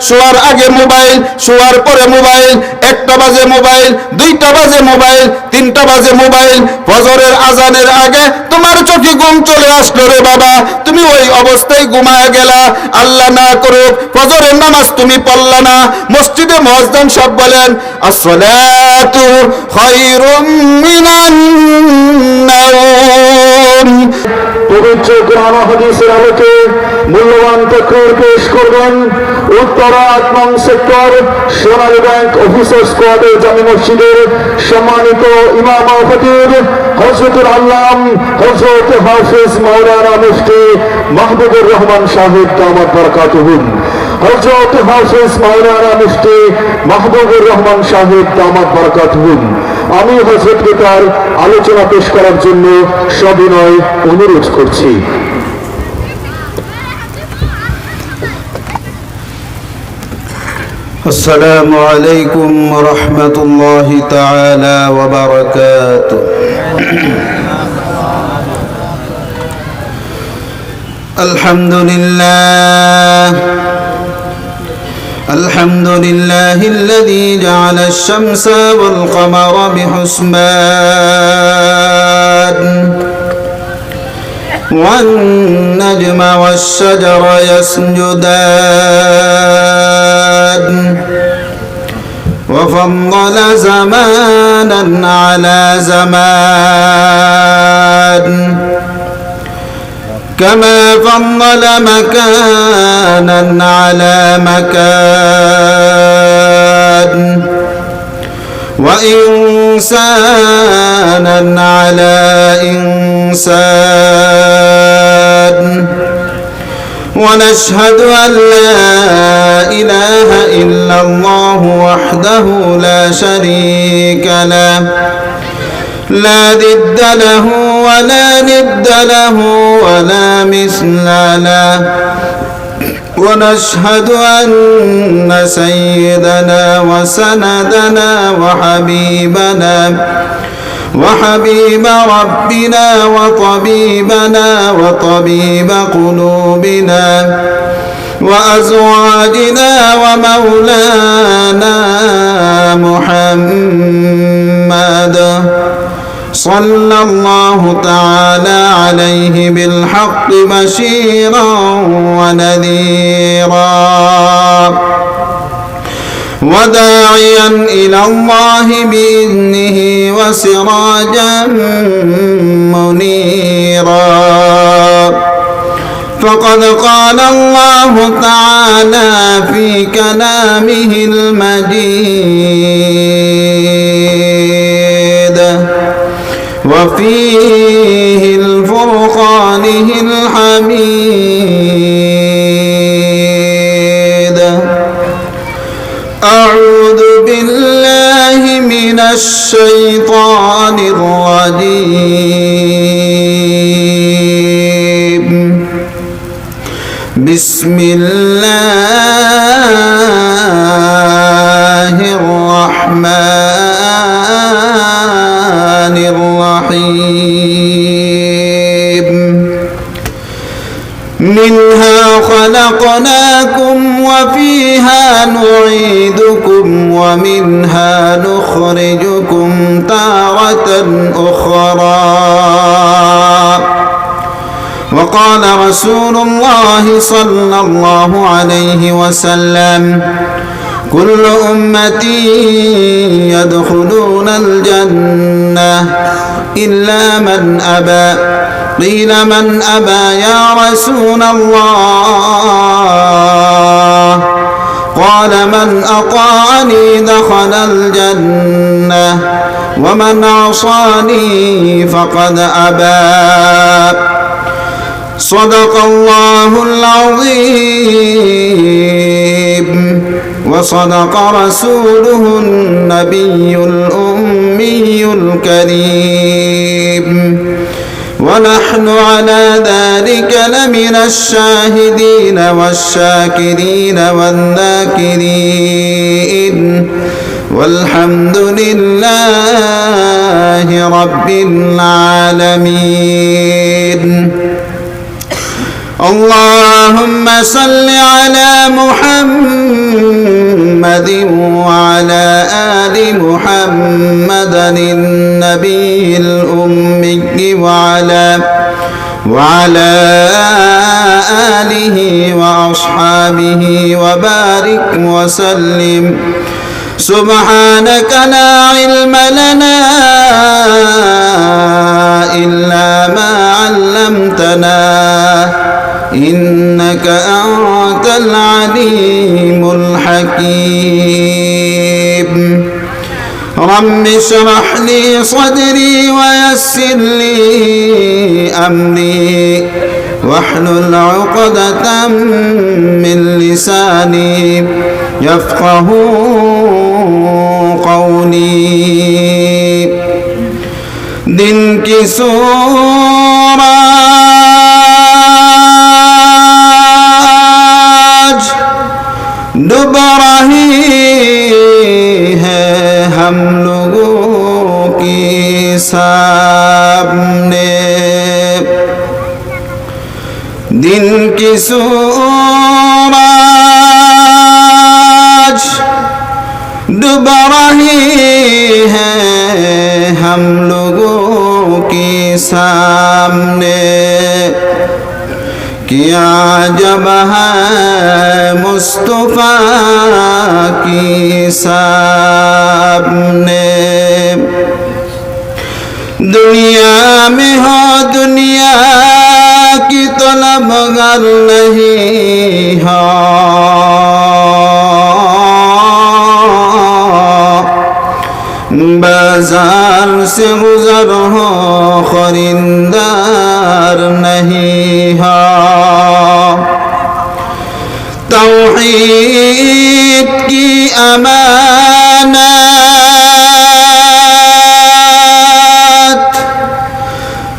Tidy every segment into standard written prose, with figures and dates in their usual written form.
শোয়ার আগে মোবাইল, শোয়ার পরে মোবাইল, 1টা বাজে মোবাইল, 2টা বাজে মোবাইল, 3টা বাজে মোবাইল, ফজরের আজানের আগে তোমার চোখে ঘুম চলে আসলো রে বাবা, তুমি ওই অবস্থায় ঘুমায় গেলা। আল্লাহ না করুক ফজরের নামাজ তুমি পড়লা না। মসজিদে মুয়াজ্জিন সব বলেন আসসালাতু খায়রুম মিনান নাওম। পবিত্র কোরআন হাদিসের আলোকে মূল্যবান তাকরীর পেশ করবেন উত্তরা 8নং সেক্টর সোনালী ব্যাংক অফিসার স্কোয়াডের জামে মসজিদের সম্মানিত ইমাম ও খতিব হযরতুল আল্লাম হযরত হাফেজ মাওলানা মুফতি মাহবুবুর রহমান সাহেব দামাত বরকাতুহু। হযরত হাফেজ মাওলানা মুফতি মাহবুবুর রহমান সাহেব দামাত বরকাতুহু। আমি হযরতকে তার আলোচনা পেশ করার জন্য সবিনয় অনুরোধ করছি। السلام عليكم ورحمة الله تعالى وبركاته. الحمد لله الذي جعل الشمس والقمر بحسبان والنجم والشجر يسجدان وفضل زمانا على زمان كما فضل مكانا على مكان وإنسانا على إنسان ونشهد أن لا إله إلا الله وحده لا شريك له لا ضد له ولا ند له ولا مثل له ونشهد أن سيدنا وسندنا وحبيب ربنا وطبيبنا وطبيب قلوبنا وأزواجنا ومولانا محمد صلى الله تعالى عليه بالحق بشيرا ونذيرا وداعيا إلى الله بإذنه وسراجا منيرا فقد قال الله تعالى في كلامه المجيد وفيه الفرقانه الحميد أعوذ بالله من الشيطان الرجيم بسم الله الرحمن الرحيم منها خلقناكم وفيها نعيدكم ومنها نخرجكم تارة أخرى وقال رسول الله صلى الله عليه وسلم كل أمتي يدخلون الجنة إلا من أبى قيل من أبى يا رسول الله قال من أطاعني دخل الجنة ومن عصاني فقد أبى صدق الله العظيم وصدق رسوله النبي الأمي الكريم ونحن على ذلك لمن الشاهدين والشاكرين والذاكرين والحمد لله رب العالمين اللهم صل على محمد محمد وعلى آل محمد النبي الأمي وعلى آله وأصحابه وبارك وسلم سبحانك لا علم لنا إلا ما علمتنا إنك أنت العليم الحكيم رب اشرح لي صدري ويسر لي أمري واحلل عقدة من لساني يفقه قولي दिन की सूरज डूब रही है हम लोगों की सामने दिन की सूरज डूब रही है हम लोगों के सामने किया जब है मुस्तफा की सामने दुनिया में हो दुनिया की तलबगर नहीं हो बाजार से गुजर हो खरीदार नहीं हो तौहीद की अमानत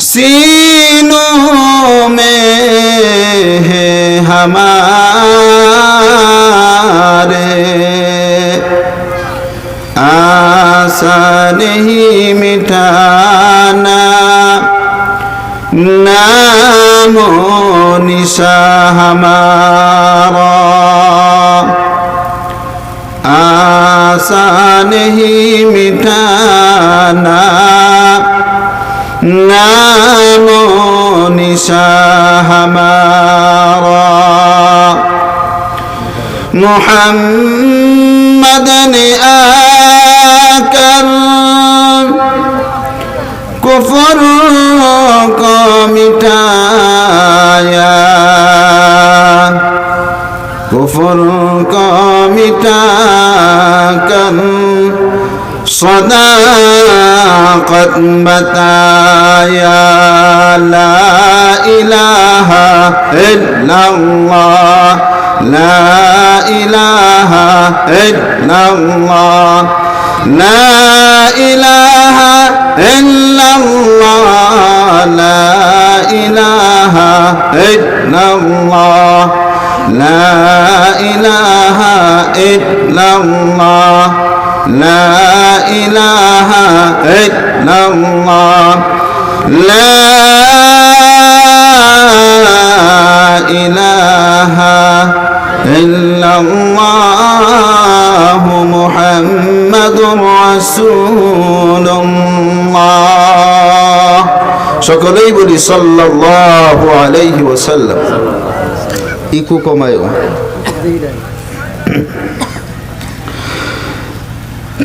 सीनों में है हमारे आशा नहीं मिटाना नामो निशा हमारा आशा नहीं मिटाना नामो निशा हमारा मोहम्मद ने आकर कुफर को मिटाया कुफर को मिटाकर सदाकत बताया ला इलाहा इल्लल्लाह ला इलाहा इल्लल्लाह ला इलाहा इल्लल्लाह ला इलाहा इल्लल्लाह ला इलाहा इल्लल्लाह ला इलाहा इल्लल्लाह ला इलाहा इल्लल्लाह मुहम्मदुर রাসূলুল্লাহ সকলেই বলি সাল্লাল্লাহু আলাইহি ওয়াসাল্লাম ইকু কমায়ও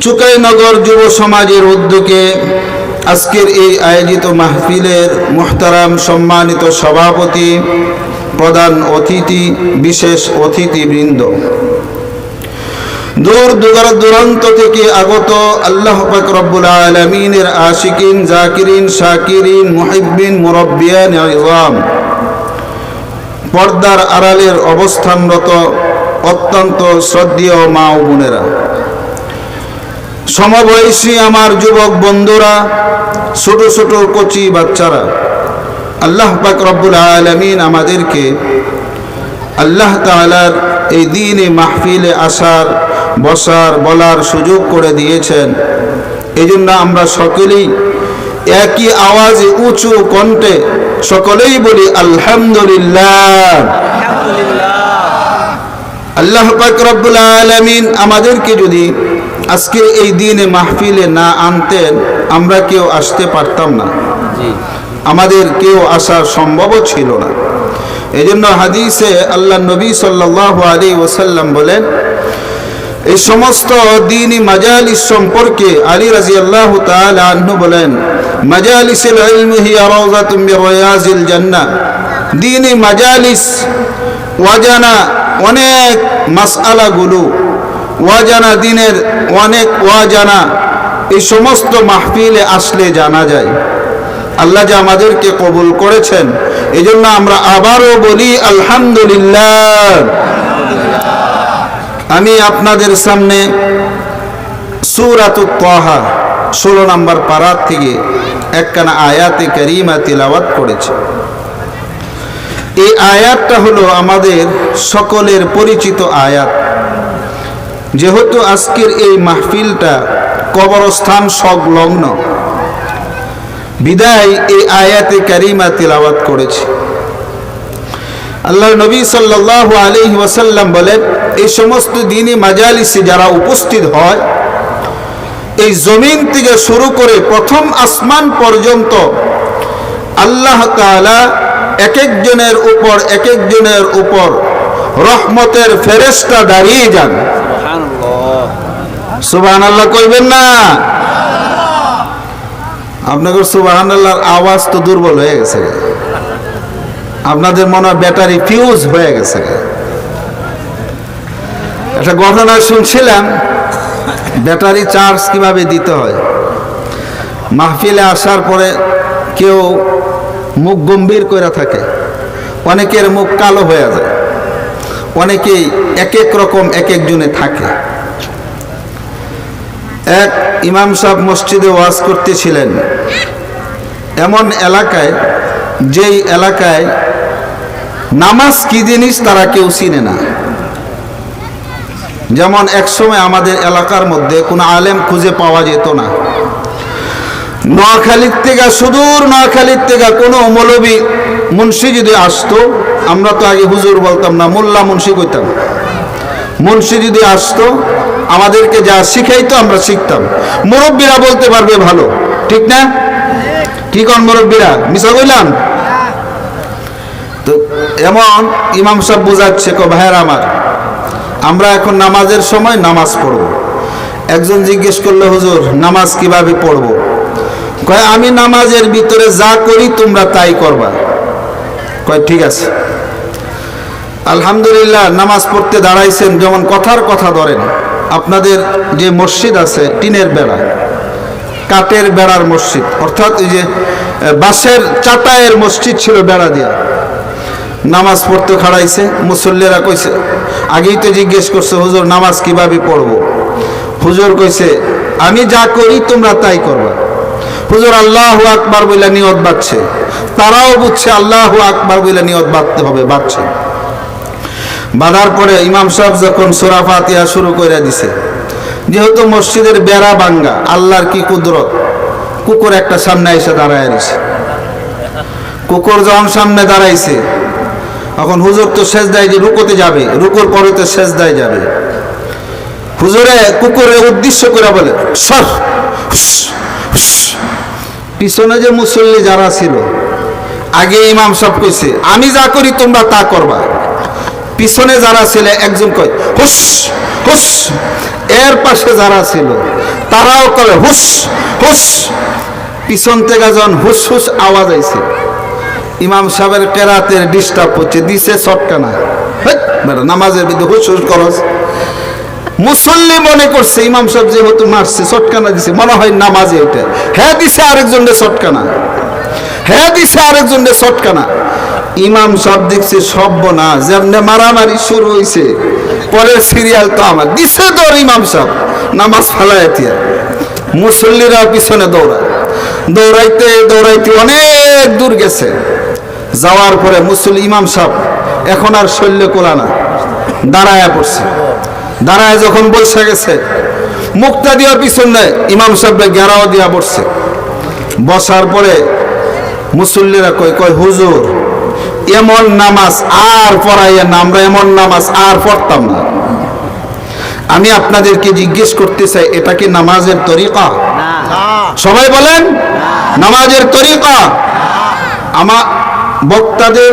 চুকাইনগর যুব সমাজের উদ্যোগে আজকের এই আয়োজিত মাহফিলের মুহতারাম সম্মানিত সভাপতি প্রধান অতিথি বিশেষ অতিথিবৃন্দ দূর দূরান্ত থেকে আগত আল্লাহ পাক রব্বুল আলামিনের আশিকিন জাকিরিন শাকিরিন মুহিব্বিন মুরাব্বিয়ান ইযাম পর্দার আড়ালের অবস্থানরত অত্যন্ত শ্রদ্ধেয় মা ও বোনেরা সমবয়সী আমার যুবক বন্ধুরা ছোট ছোট কচি বাচ্চারা আল্লাহ পাক রব্বুল আলামিন আমাদেরকে আল্লাহ তাআলার এই দিনে মাহফিলে আসার বসার বলার সুযোগ করে দিয়েছেন। এজন্য আমরা সকলেই একই আওয়াজে উঁচু কণ্ঠে সকলেই বলি আলহামদুলিল্লাহ আল্লাহ পাক রব্বুল আলামিন আমাদেরকে যদি আজকে এই দিনে মাহফিলে না আনতেন আমরা কেউ আসতে পারতাম না, আমাদের কেউ আসার সম্ভবও ছিল না। এই জন্য হাদিসে আল্লাহ নবী সাল্লাল্লাহু আলাইহি ওয়াসাল্লাম বলেন, এই সমস্ত দ্বীনি মাজালিস সম্পর্কে আলী রাদিয়াল্লাহু তাআলা আনহু বলেন, মাজালিসুল ইলমি হিয়া রাওযাতুম মির রিয়াজিল জান্নাহ। দ্বীনি মাজালিস ওয়াজানা অনেক মাসআলাগুলো, ওয়াজানা দিনের অনেক ওয়াজানা এই সমস্ত মাহফিলে আসলে জানা যায়। আল্লাহ যে আমাদেরকে কবুল করেছেন এই জন্য আমরা আবারও বলি আলহামদুলিল্লাহ। আমি আপনাদের সামনে সূরাতুত তাহা 16 নম্বর পারা থেকে একখানা আয়াতে কারিমা তিলাওয়াত করেছি। এই আয়াতটা হলো আমাদের সকলের পরিচিত আয়াত। যেহেতু আজকের এই মাহফিলটা কবরস্থান সংলগ্ন বিদায় এই আয়াতে কারিমা তিলাওয়াত করেছি। আল্লাহ নবী সাল্লাল্লাহু আলাইহি ওয়াসাল্লাম বলেন, এই সমস্ত দ্বীনি মাজালিসে যারা উপস্থিত হয়, এই জমিন থেকে শুরু করে প্রথম আসমান পর্যন্ত আল্লাহ তাআলা এক একজনের উপর রহমতের ফেরেশতা দাঁড়িয়ে যান। সুবহানাল্লাহ কইবেন না? আপনাদের সুবহানাল্লাহর আওয়াজ তো দুর্বল হয়ে গেছে, আপনাদের মনে হয় ব্যাটারি ফিউজ হয়ে গেছে। একটা ঘটনা শুনছিলাম, ব্যাটারি চার্জ কিভাবে দিতে হয়। মাহফিলে আসার পরে কেউ মুখ গম্ভীর করে থাকে, অনেকের মুখ কালো হয়ে যায়, অনেকেই এক এক রকম এক একজনে থাকে। এক ইমাম সাহেব মসজিদে ওয়াজ করতেছিলেন এমন এলাকায়, যেই এলাকায় নামাজ কি জিনিস তারা কেউ চিনে না। যেমন একসময় আমাদের এলাকার মধ্যে কোনো আলেম খুঁজে পাওয়া যেত না। নোয়াখালীর থেকে, সুদূর নোয়াখালীর থেকে কোনো মৌলবী মুন্সি যদি আসতো, আমরা তো আগে হুজুর বলতাম না, মোল্লা মুন্সি কইতাম। মুন্সি যদি আসতো আমাদেরকে যা শিখাইতো আমরা শিখতাম। মুরব্বীরা বলতে পারবে ভালো, ঠিক না? কি কোন মুরব্বীরা, মিছা কইলাম? তো এমন ইমাম সাহেব বুঝাচ্ছে, ভাইয়ের আমার, আমরা এখন নামাজের সময় নামাজ পড়ব। একজন জিজ্ঞেস করলো, হুজুর নামাজ কিভাবে পড়ব? কয়, আমি নামাজের ভিতরে যা করি তোমরা তাই করবা। কয় ঠিক আছে। আলহামদুলিল্লাহ, নামাজ পড়তে দাঁড়াইছেন, যেমন কথার কথা ধরেন, আপনাদের যে মসজিদ আছে টিনের বেড়া, কাঠের বেড়ার মসজিদ, অর্থাৎ এই যে বাঁশের চাটায়ের মসজিদ ছিল বেড়া দিয়া, নামাজ পড়তে খাড়াইছে। মুসল্লিরা কইছে, আগেই তো জিজ্ঞেস করছে, হুজুর নামাজ কিভাবে পড়ব? হুজুর কইছে, আমি যা করি তোমরা তাই করবা। হুজুর আল্লাহু আকবার বলে নিয়ত বাঁধছে, তারাও বুঝছে আল্লাহু আকবার বলে নিয়ত বাঁধতে হবে, বাঁধছে। বাঁধার পরে ইমাম সাহেব যখন সূরা ফাতিহা শুরু করে দিছে, যেহেতু মসজিদের বেড়া ভাঙ্গা, আল্লাহর কি কুদরত, কুকুর একটা সামনে এসে দাঁড়ায় রয়েছে। কুকুর যখন সামনে দাঁড়াইছে, এখন হুজুর তো সেজদায় যে রুকুতে যাবে, রুকুর পরে তো সেজদায় যাবে। হুজুরে কুকুরের উদ্দেশ্য করে বলে, সর। পিছনে যে মুসল্লি যারা ছিল, আগে ইমাম সাহেব কইছে, আমি যা করি তোমরা তা করবা। পিছনে যারা ছিল একজন কয় হুস হুস, এর পাশে যারা ছিল তারাও কয় হুস হুস। পিছন থেকে যখন হুস হুস আওয়াজ আইছে, ইমাম সাহেবের কেরাতের ডিস্টার্ব হচ্ছে, দিছে চটকানা। নামাজের ভিতরে হুস হুস করস। মুসল্লি মনে করছে ইমাম সাহেব যেহেতু মারছে, চটকানা দিছে, মনে হয় নামাজে এটা। হ্যাঁ দিছে আরেকজনের চটকানা, হ্যাঁ দিছে আরেকজনের চটকানা। ইমাম সাহেব দেখছে সর্বনাশ, যেমনে মারামারি শুরু হয়েছে, পরের সিরিয়াল তো আমার দিছে তোর ইমাম সাহেব, নামাজ ফালায় দিয়া। মুসল্লিরা পিছনে দৌড়াইতে দৌড়াইতে অনেক দূর গেছে। যাওয়ার পরে মুসল্লি ইমাম সাহেব এখন আর শৈল্য কোলানা, দাঁড়ায়া পড়ছে। দাঁড়ায় যখন বসে গেছে, মুক্তা দিয়া পিছনে ইমাম সাহেব গেরাও দিয়া বসছে। বসার পরে মুসল্লিরা কয় হুজুর এমন নামাজ আর পড়াইয়া না, আমরা এমন নামাজ আর পড়তাম না। আমি আপনাদেরকে জিজ্ঞেস করতে চাই, এটা কি নামাজের তরিকা? সবাই বলেন নামাজের তরিকা। আমার বক্তাদের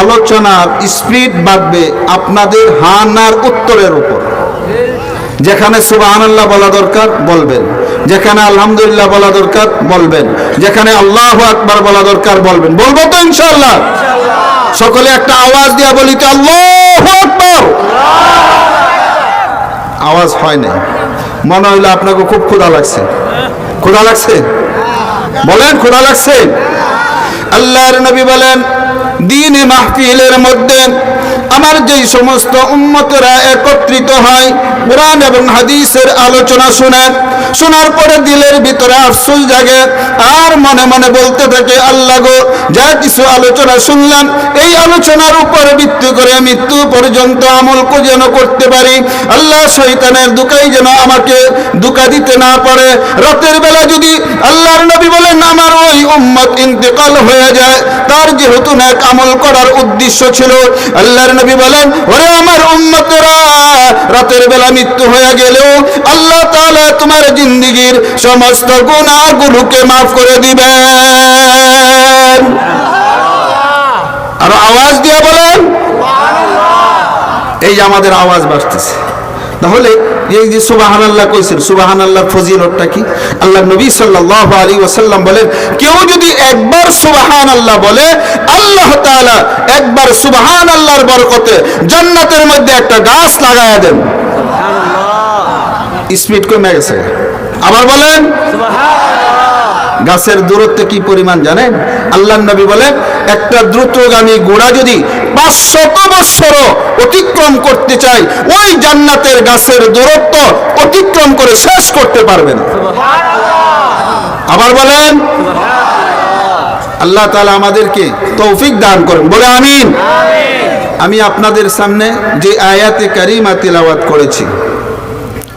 আলোচনার স্পিড বাড়বে আপনাদের হানার উত্তরের উপর। যেখানে সুবহানাল্লাহ বলা দরকার বলবেন, যেখানে আলহামদুলিল্লাহ বলা দরকার বলবেন, যেখানে আল্লাহু আকবার বলা দরকার বলবেন। বলবো তো ইনশাআল্লাহ? সকলে একটা আওয়াজ দিয়া বলি তো আল্লাহু আকবার। আওয়াজ হয় না, মনে হইলো আপনাকে খুব ক্ষুধা লাগছে। ক্ষুধা লাগছে? বলেন ক্ষুধা লাগছে? আল্লাহর নবী বলেন, দ্বীনে মাহফিলের মধ্যে আমার যেই সমস্ত উম্মতেরা একত্রিত হয়, কোরআন এবং হাদিসের আলোচনা শুনে, শোনার পরে দিলের ভিতরে আফসোস জাগে আর মনে মনে বলতে থাকে, আল্লাহ গো, যা কিছু আলোচনা শুনলাম এই আলোচনার উপর ভিত্তি করে মৃত্যু পর্যন্ত আমল যেন করতে পারি। আল্লাহ শয়তানের দুকাই যেন আমাকে দুকা দিতে না পারে। রাতের বেলা যদি আল্লাহর নবী বলেন আমার ওই উম্মত ইন্তেকাল হয়ে যায়, তার যেহেতু নেক আমল করার উদ্দেশ্য ছিল, আল্লাহর নবী বলেন ওরে আমার উম্মতেরা, রাতের বেলা মৃত্যু হয়ে গেলেও আল্লাহ তাআলা তোমার জিন্দেগীর সমস্ত গুনাহগুলোকে মাফ করে দিবেন। আর আওয়াজ দিয়ে বলেন এই যে আমাদের আওয়াজ বাড়তেছে। তাহলে এই যে সুবহানাল্লাহ কইছেন, সুবহানাল্লাহর ফজিলতটা কি? আল্লাহ নবী সাল্লাল্লাহু আলাইহি ওয়াসাল্লাম বলেন, কেউ যদি একবার সুবহানাল্লাহ বলে, আল্লাহ তাআলা একবার সুবহানাল্লাহর বরকতে জান্নাতের মধ্যে একটা গাছ লাগায়া দেন। সুবহানাল্লাহ। স্পিড কমে গেছে, আবার বলেন সুবহানাল্লাহ। গাছের দূরত্ব কি পরিমাণ জানেন? আল্লাহর নবী বলেন, একটা দ্রুতগামী ঘোড়া যদি 500 বছরও অতিক্রম করতে চায়, ওই জান্নাতের গাছের দূরত্ব অতিক্রম করে শেষ করতে পারবে না। আবার বলেন আল্লাহ তাআলা আমাদেরকে তৌফিক দান করেন, বলে আমিন। আমি আপনাদের সামনে যে আয়াতে কারিমা তিলাওয়াত করেছি,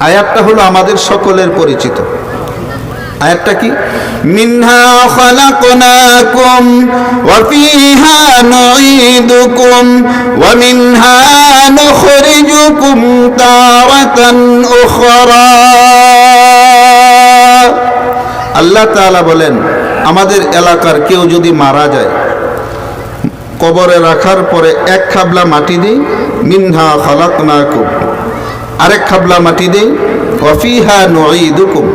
আয়াতটা হলো আমাদের সকলের পরিচিত। আয়াতটা কি? মিনহা খালাকনাকুম ওয়া ফিহা নুঈদুকুম ওয়া মিনহা নুখরিজুকুম তারাতান উখরা। আল্লাহ তাআলা বলেন, আমাদের এলাকার কেউ যদি মারা যায়, কবরে রাখার পরে এক খাবলা মাটি দেই, মিনহা খালাকনাকুম, আরেক খাবলা মাটি দেই, ওয়া ফিহা নুঈদুকুম,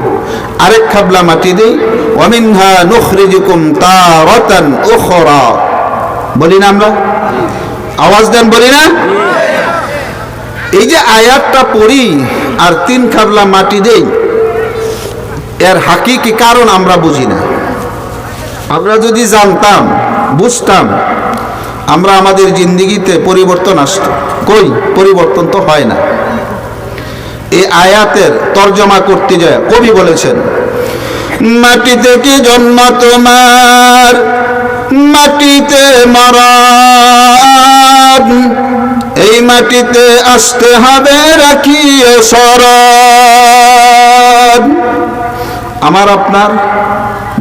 আরেক খাবলা মাটি দেই, ওয়া মিনহা নুখরিজুকুম তারাতান উখরা। বলি না আমরা? আওয়াজ দেন, বলি না? এই যে আয়াতটা পড়ি আর 3 খাবলা মাটি দেই, এর হাকিকি কারণ আমরা বুঝি না। আমরা যদি জানতাম, বুঝতাম, আমরা আমাদের জিন্দেগিতে পরিবর্তন আসতো। কই পরিবর্তন তো হয় না। এই আয়াতের তরজমা করতে যায় কবি বলেছেন, মাটি থেকে জন্ম তোমার, মাটিতে মরণ, এই মাটিতে আসতে হবে রাখিয়ে শরণ। আমার আপনার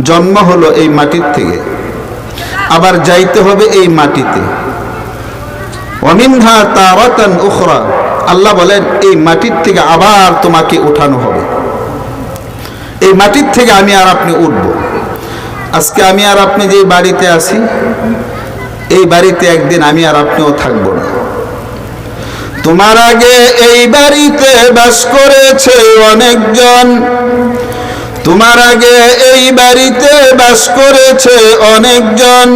জন্ম হলো এই মাটির থেকে, আবার যাইতে হবে এই মাটিতে। ওয়া মিনহা তারাতান উখরা, আল্লাহ বলেন এই মাটির থেকে আবার তোমাকে উঠানো হবে। এই মাটির থেকে আমি আর আপনি উঠব। আজকে আমি আর আপনি যে বাড়িতে আছি, এই বাড়িতে একদিন আমি আর আপনিও থাকব না। তোমার আগে এই বাড়িতে বাস করেছে অনেকজন, তোমার আগে এই বাড়িতে বাস করেছে অনেকজন,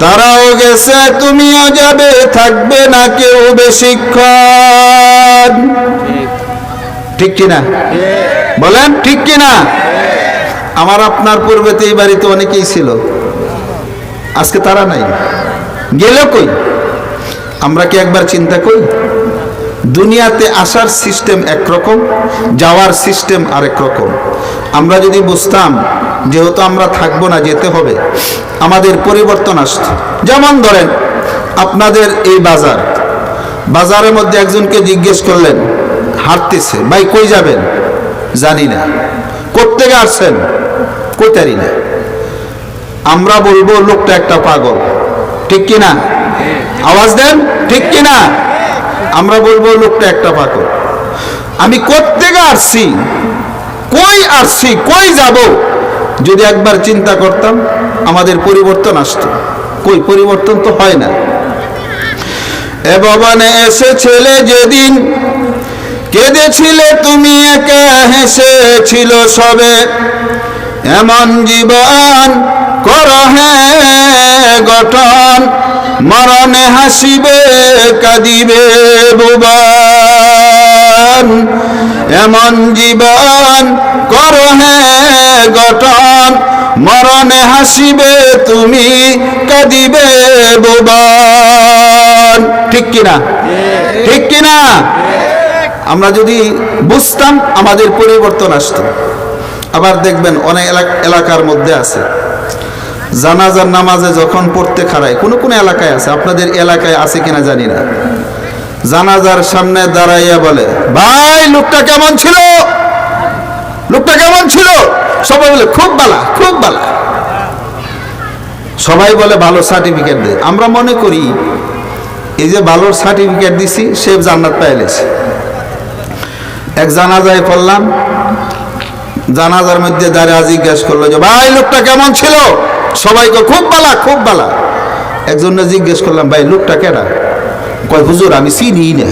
তারাও গেছে তুমিও যাবে, থাকবে না কেউ বেশিক্ষণ। ঠিক কিনা বলেন? ঠিক কিনা? আমার আপনার পূর্বেতে এই বাড়িতে অনেকেই ছিল, আজকে তারা নাই, গেল কই? আমরা কি একবার চিন্তা করি? দুনিয়াতে আসার সিস্টেম একরকম, যাওয়ার সিস্টেম আরেক রকম। আমরা যদি বুঝতাম যেহেতু আমরা থাকবো না, যেতে হবে, আমাদের পরিবর্তন আসতো। যেমন ধরেন আপনাদের এই বাজার, বাজারের মধ্যে একজনকে জিজ্ঞেস করলেন, হাঁটতেছে, ভাই কই যাবেন? জানি না। কোত্থেকে আসছেন? কইতারি না। আমরা বলবো লোকটা একটা পাগল। ঠিক কিনা? আওয়াজ দেন, ঠিক কিনা? আমরা বলবো লোকটা একটা পাগল। আমি কোত্থেকে আসছি, কই আসছি, কই যাব, যদি একবার চিন্তা করতাম আমাদের পরিবর্তন আসতো। কই পরিবর্তন তো হয় না। এ ভবনে এসে ছেলে যেদিন কেঁদেছিলে তুমি একা, হেসেছিল সবে, এমন জীবন করো হে গঠন, মরণে হাসিবে কাঁদিবে ভুবন। এমন জীবন করো হে গঠন, মরণে হাসিবে তুমি কাঁদিবে ভুবন। ঠিক কিনা? ঠিক কিনা? আমরা যদি বুঝতাম আমাদের পরিবর্তন আসতো। আবার দেখবেন অনেক এলাকার মধ্যে আছে জানাজার নামাজে যখন পড়তে খাড়ায়, কোন কোন এলাকায় আছে, আপনাদের এলাকায় আছে কিনা জানি না, জানাজার সামনে দাঁড়াইয়া বলে, ভাই লোকটা কেমন ছিল, লোকটা কেমন ছিল? সবাই বলে খুব ভালো, খুব ভালো। সবাই বলে ভালো সার্টিফিকেট দে। আমরা মনে করি এই যে ভালোর সার্টিফিকেট দিছি সে জান্নাত পাইলেছে। এক জানাজায় পড়লাম, জানাজার মধ্যে দাঁড়িয়ে জিজ্ঞাসা করলো যে ভাই লোকটা কেমন ছিল? সবাইকে খুব ভালো, খুব ভালো। একজনে জিজ্ঞেস করলাম, ভাই লোকটা কেডা? কয় হুজুর আমি চিনি না।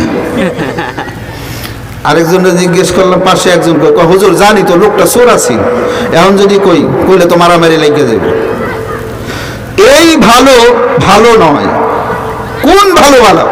আরেকজনে জিজ্ঞেস করলাম, পাশে একজন কয় হুজুর জানি তো, লোকটা চোর আছিল, এখন যদি কইলে তো মারামারি লেগে যাবে। এই ভালো ভালো নয়। কোন ভালো ভালো?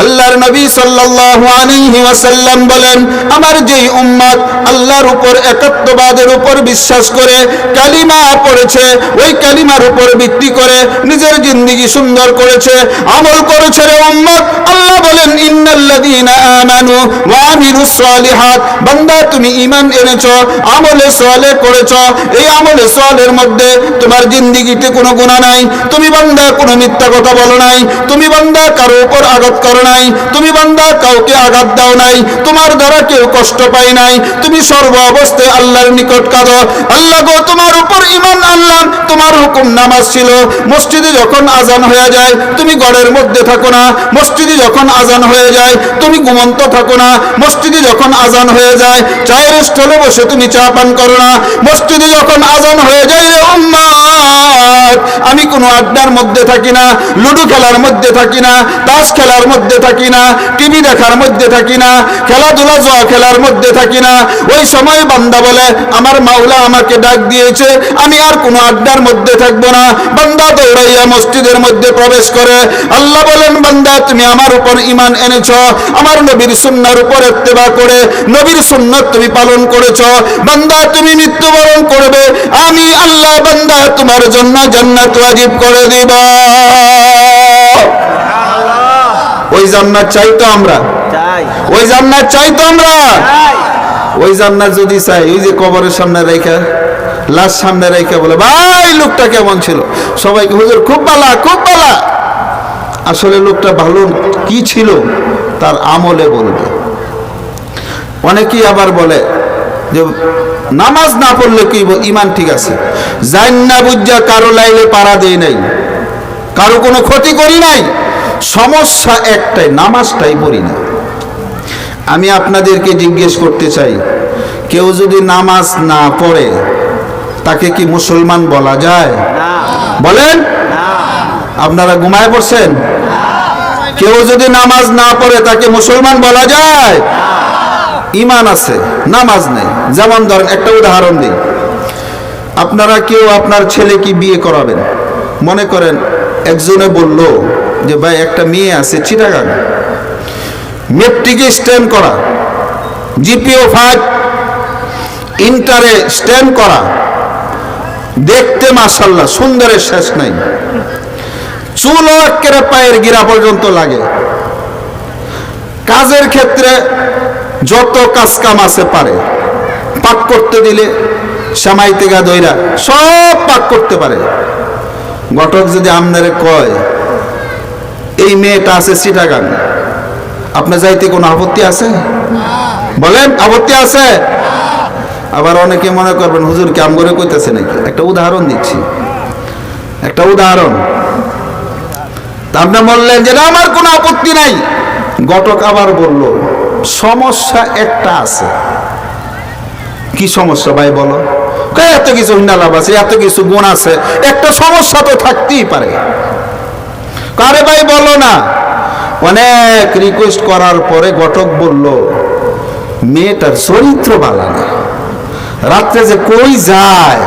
আল্লাহর নবী সাল্লাল্লাহু আলাইহি ওয়াসাল্লাম বলেন, আমার যেই উম্মত আল্লাহর উপর একাত্মবাদের উপর বিশ্বাস করে কালিমা পড়েছে, ওই কালিমার উপর ভিত্তি করে নিজের জিন্দেগি সুন্দর করেছে, আমল করেছে রে উম্মত, আল্লাহ বলেন ইন্নাল্লাযীনা আমানু ওয়া আমিলুস সালিহাত, বান্দা তুমি ঈমান এনেছো, আমলে সালেহ করেছো, এই আমলে সালেহের মধ্যে তোমার জিন্দেগিতে কোনো গুনাহ নাই, তুমি বান্দা কোনো মিথ্যা কথা বলো নাই, তুমি বান্দা কারো উপর আঘাত করো নাই, তুমি বান্দা কাউকে আঘাত দাও নাই, তোমার দ্বারা কেউ কষ্ট পায় নাই, তুমি সর্ব অবস্থায় আল্লাহর নিকট কাঁদো। আল্লাহ গো তোমার উপর ঈমান আনলাম, তোমার হুকুম নামাজ ছিল, মসজিদে যখন আজান হয়ে যায় তুমি ঘরের মধ্যে থাকো না, মসজিদে যখন আজান হয়ে যায় তুমি ঘুমন্ত থাকো না, মসজিদে যখন আজান হয়ে যায় চায়ের স্টলে বসে তুমি চা পান করো না, মসজিদে যখন আজান হয়ে যায় রে উম্মত আমি কোনো আড্ডার মধ্যে থাকি না, লুডো খেলার মধ্যে থাকি না, তাস খেলার মধ্যে থাকি না, টিভি দেখার মধ্যে থাকি না, খেলাধুলা জুয়া খেলার মধ্যে থাকি না। ওই সময় বান্দা বলে আমার মাওলা আমাকে ডাক দিয়েছে, আমি আর কোনো আড্ডার মধ্যে থাকবো না। বান্দা দৌড়াইয়া মসজিদের মধ্যে প্রবেশ করে। আল্লাহ বলেন বান্দা তুমি আমার উপর ঈমান এনেছো, আমার নবীর সুন্নাহর উপর ইত্তেবা করে নবীর সুন্নাত তুমি পালন করেছো, বান্দা তুমি মৃত্যুবরণ করবে, আমি আল্লাহ বান্দা তোমার জন্য জান্নাত ওয়াজিব করে দিব। ওই জান্নাত চাই তো আমরা, ওই জান্নাত চাই তো আমরা। ওই জান্নাত যদি চাই, ওই যে কবরের সামনে রেখা, লাশ সামনে রেখা বলে ভাই লোকটা কেমন ছিল, সবাইকে হুজুর খুব ভালো, খুব ভালো। আসলে লোকটা ভালো কি ছিল তার আমলে বলবে। অনেকেই আবার বলে যে নামাজ না পড়লে কি ঈমান ঠিক আছে, জান না বুঝা কারো লাইলে পাড়া দেই নাই, কারো কোনো ক্ষতি করি নাই, সমস্যা একটাই, নামাজটাই পড়ি না। আমি আপনাদেরকে জিজ্ঞেস করতে চাই, কেউ যদি নামাজ না পড়ে তাকে কি মুসলমান বলা যায়? বলেন, আপনারা ঘুমায় পড়ছেন? কেউ যদি নামাজ না পড়ে তাকে মুসলমান বলা যায়? ঈমান আছে, নামাজ নেই। যেমন ধরেন একটা উদাহরণ দিই, আপনারা কেউ আপনার ছেলে কি বিয়ে করাবেন, মনে করেন একজনে বলল যে ভাই একটা মেয়ে আছে চিটাগাং, মেট্রিকে স্ট্যান্ড করা, জিপিও 5, ইন্টারে স্ট্যান্ড করা, দেখতে মাশাআল্লাহ সুন্দরের শেষ নাই, চুলও একেবারে পায়ের গিরা পর্যন্ত লাগে, কাজের ক্ষেত্রে যত কাজ কাম আছে পারে, পাক করতে দিলে সামাই থেকে দইরা সব পাক করতে পারে। ঘটক যদি আপনারে কয় এই মেয়েটা আছে চিটাগাং, আপনার যাইতে কোনো আপত্তি আছে? বলেন, আপত্তি আছে? আবার অনেকে মনে করবেন হুজুর কি আম করে কইতেছে নাকি। একটা উদাহরণ দিচ্ছি, একটা উদাহরণ। আপনি বললেন যে না আমার কোনো আপত্তি নাই। ঘটক আবার বলল সমস্যা একটা আছে। কি সমস্যা ভাই বলো? এত কিছু হিন্দালাভ আছে, এত কিছু গুণ আছে, একটা সমস্যা তো থাকতেই পারে। আরে ভাই বলো না। অনেক রিকোয়েস্ট করার পরে ঘটক বলল মেয়েটার চরিত্র ভালো না, রাত্রে যে কই যায়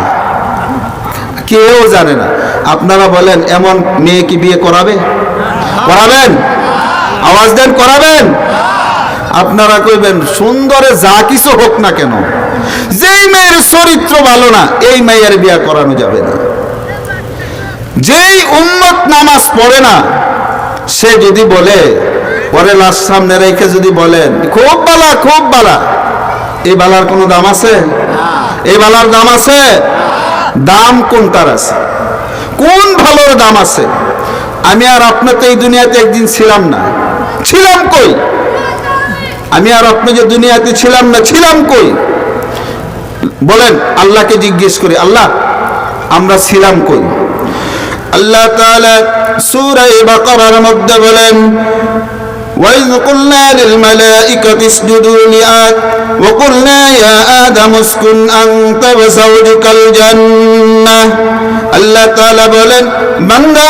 কেউ জানে না। আপনারা বলেন এমন মেয়ে কি বিয়ে করাবে? করাবেন? আওয়াজ দেন, করাবেন? আপনারা কইবেন সুন্দরে যা কিছু হোক না কেন, যেই মেয়ের চরিত্র ভালো না এই মেয়ের বিয়ে করানো যাবে না। যেই উম্মত নামাজ পড়ে না সে যদি বলে পরে লাশ সামনে রেখে যদি বলেন খুব বালা খুব বালা, এই বালার কোনো দাম আছে? এই বালার দাম আছে? দাম কোনটার আছে? কোন ভালোর দাম আছে? আমি আর আপনি তো এই দুনিয়াতে একদিন ছিলাম না, ছিলাম কই? আমি আর আপনি যে দুনিয়াতে ছিলাম না, ছিলাম কই? বলেন, আল্লাহকে জিজ্ঞেস করি, আল্লাহ আমরা ছিলাম কই? আল্লাহ তাআলা সূরা বাকারার মধ্যে বলেন وَإِذْ قُلْنَا لِلْمَلَائِكَةِ اسْجُدُوا لِآدَمَ وَقُلْنَا يَا آدَمُ اسْكُنْ أَنْتَ وَزَوْجُكَ الْجَنَّةَ। আল্লাহ তাআলা বলেন বান্দা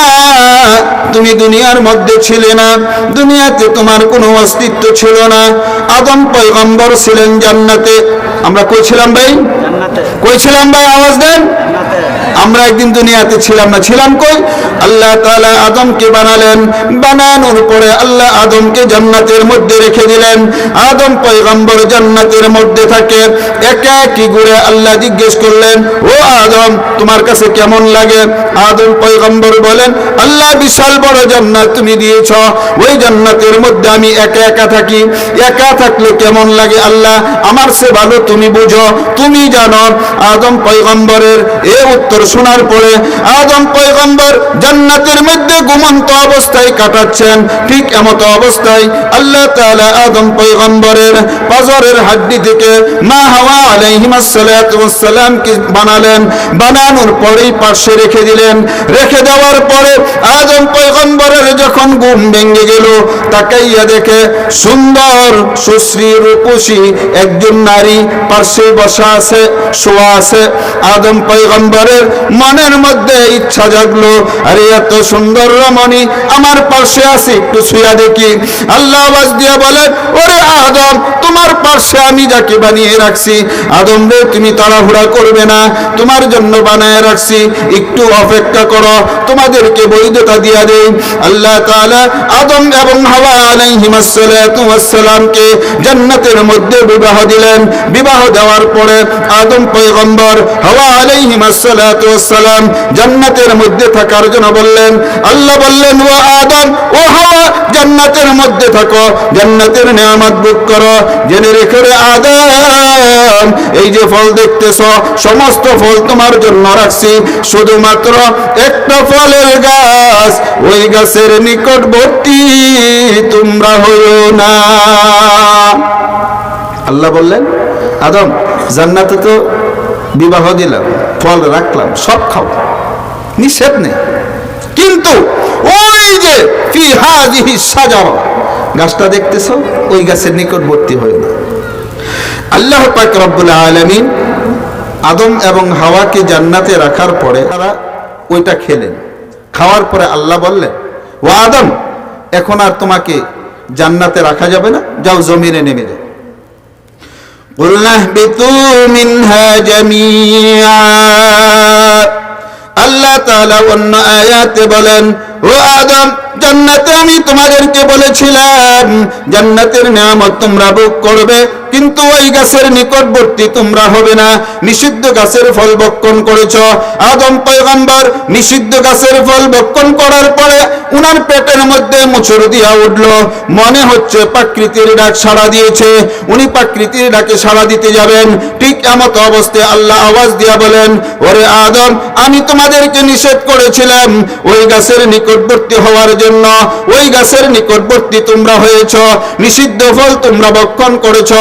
তুমি দুনিয়ার মধ্যে ছিলে না, দুনিয়াতে তোমার কোনো অস্তিত্ব ছিল না। আদম পয়গম্বর ছিলেন জান্নাতে। আমরা কই ছিলাম ভাই? জান্নাতে। কই ছিলাম ভাই? আওয়াজ দেন। জান্নাতে। আমরা একদিন দুনিয়াতে ছিলাম না, ছিলাম কই? আল্লাহ তাআলা আদমকে বানালেন, বানানোর পরে আল্লাহ আদমকে জান্নাতের মধ্যে রেখে দিলেন। আদম পয়গম্বর জান্নাতের মধ্যে থাকে। একা একই ঘুরে আল্লাহ জিজ্ঞেস করলেন, ও আদম তোমার কাছে কেমন লাগে? আদম পয়গম্বর বলেন, আল্লাহ বিশাল বড় জান্নাত তুমি দিয়েছ, ওই জান্নাতের মধ্যে আমি একা একা থাকি, একা থাকলে কেমন লাগে আল্লাহ আমার সে ভালো তুমি বুঝো, তুমি জানো। আদম পয়গম্বরের এই উত্তর শোনার পরে আদম পয়গম্বর জান্নাতের মধ্যে ঘুমন্ত অবস্থায় কাটাচ্ছেন। ঠিক এমত অবস্থায় আল্লাহ তাআলা আদম পয়গম্বরের পাজরের হাড্ডি থেকে মা হাওয়া আলাইহিস সালাতু ওয়াস সালামকে বানালেন, বানানোর পরেই পাশে রেখে দিলেন। রেখে দেওয়ার পরে আদম পয়গম্বরের যখন ঘুম ভেঙে গেল, তাকাইয়া দেখে সুন্দর সুশ্রী রূপসী একজন নারী পাশে বসা আছে, শোয়া আছে। আদম পয়গম্বরের মনের মধ্যে ইচ্ছা জাগলো, আরে এত সুন্দর রমণী আমার পাশে আছে, একটু শুয়া দেখি। আল্লাহ আওয়াজ দিয়ে বলেন, ওরে আদম তোমার পাশে আমি যাকে বানিয়ে রাখছি, আদম রে তুমি তাড়াহুড়া করবে না, তোমার জন্য বানায় রাখছি, একটু অপেক্ষা করো, তোমাদেরকে বৈধতা দিয়া দেই। আল্লাহ তাআলা আদম এবং হাওয়া আলাইহিস সালাতু ওয়াস সালামকে জান্নাতের মধ্যে বিবাহ দিলেন। বিবাহ দেওয়ার পরে আদম পয়গম্বর হাওয়া আলাইহিস সালাতু ওয়াস সালাম জান্নাতের মধ্যে থাকার জন্য বললেন। আল্লাহ বললেন, ও আদম ও হাওয়া জান্নাতের মধ্যে থাকো, জান্নাতের নিয়ামত ভোগ করো। জেনে রেখো রে আদম, এই যে ফল দেখতেছো সমস্ত ফল তোমার জন্য রাখছি, শুধুমাত্র একটা ফলের গাছ, ওই গাছের নিকটবর্তী তোমরা হইও না। আল্লাহ বললেন, আদম জান্নাতে তো বিবাহ দিলাম, ফল রাখলাম, সব খাও, নিষেধ নেই, কিন্তু ওই যে ফি হাযিহি শাজারা গাছটা দেখতেছো ওই গাছের নিকটবর্তী হইও না। আল্লাহ পাক রব্বুল আলামিন আদম এবং হাওয়াকে জান্নাতে রাখার পরে তারা ওইটা খেলেন। খাওয়ার পরে আল্লাহ বললেন, ও আদম এখন আর তোমাকে জান্নাতে রাখা যাবে না, যাও জমিনে নেমে যাও। কুলনা বিতু মিনহা জামিআ। আল্লাহ তাআলা অন্য আয়াতে বলেন, ও আদম জান্নাতে আমি তোমাদেরকে বলেছিলাম জান্নাতের নিয়ামত তোমরা ভোগ করবে, কিন্তু ওই গাছের নিকটবর্তী তোমরা হবে না, নিষিদ্ধ গাছের ফল ভক্ষণ করেছ। আদম পয়গম্বর নিষিদ্ধ গাছের ফল ভক্ষণ করার পরে উনার পেটের মধ্যে মোচড় দিয়া উঠল, মনে হচ্ছে প্রকৃতির ডাক সাড়া দিয়েছে, উনি প্রকৃতির ডাকে সাড়া দিতে যাবেন। ঠিক এমত অবস্থায় আল্লাহ আওয়াজ দিয়া বলেন, ওরে আদম আমি তোমাদেরকে নিষেধ করেছিলাম ওই গাছের নিকটবর্তী হওয়ার জন্য, ওই গাছের নিকটবর্তী তোমরা হয়েছ, নিষিদ্ধ ফল তোমরা ভক্ষণ করেছ,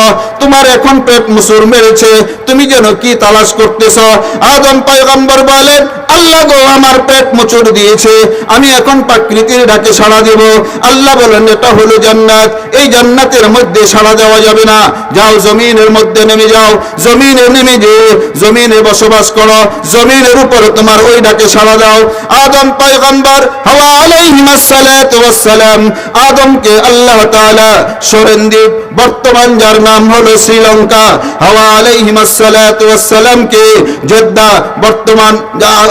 তোমার এখন পেট মুসুর মেরেছে, তুমি যেন কি তালাশ করতেছ? আদম পয়গম্বর বলেন, আল্লাহ গো আমার পেট মোচড় দিয়েছে, আমি এখন প্রাকৃতির ডাকে সাড়া দেব। আল্লাহ বলেন এটা হলো জান্নাত, এই জান্নাতের মধ্যে সাড়া দেওয়া যাবে না, যাও জমিনের মধ্যে নেমে যাও, জমিনে নেমে যে জমিনে বসবাস করো, জমিনের উপরে তোমার ওই ডাকে সাড়া দাও। আদম পয়গম্বর হাওয়া আলাইহিস সালাতু ওয়াস সালাম, আদমকে আল্লাহ তাআলা সরেনদ্বীপ, বর্তমান যার নাম হলো শ্রীলঙ্কা, হাওয়া আলাইহিস সালাতু ওয়াস সালামকে জেদ্দা, বর্তমান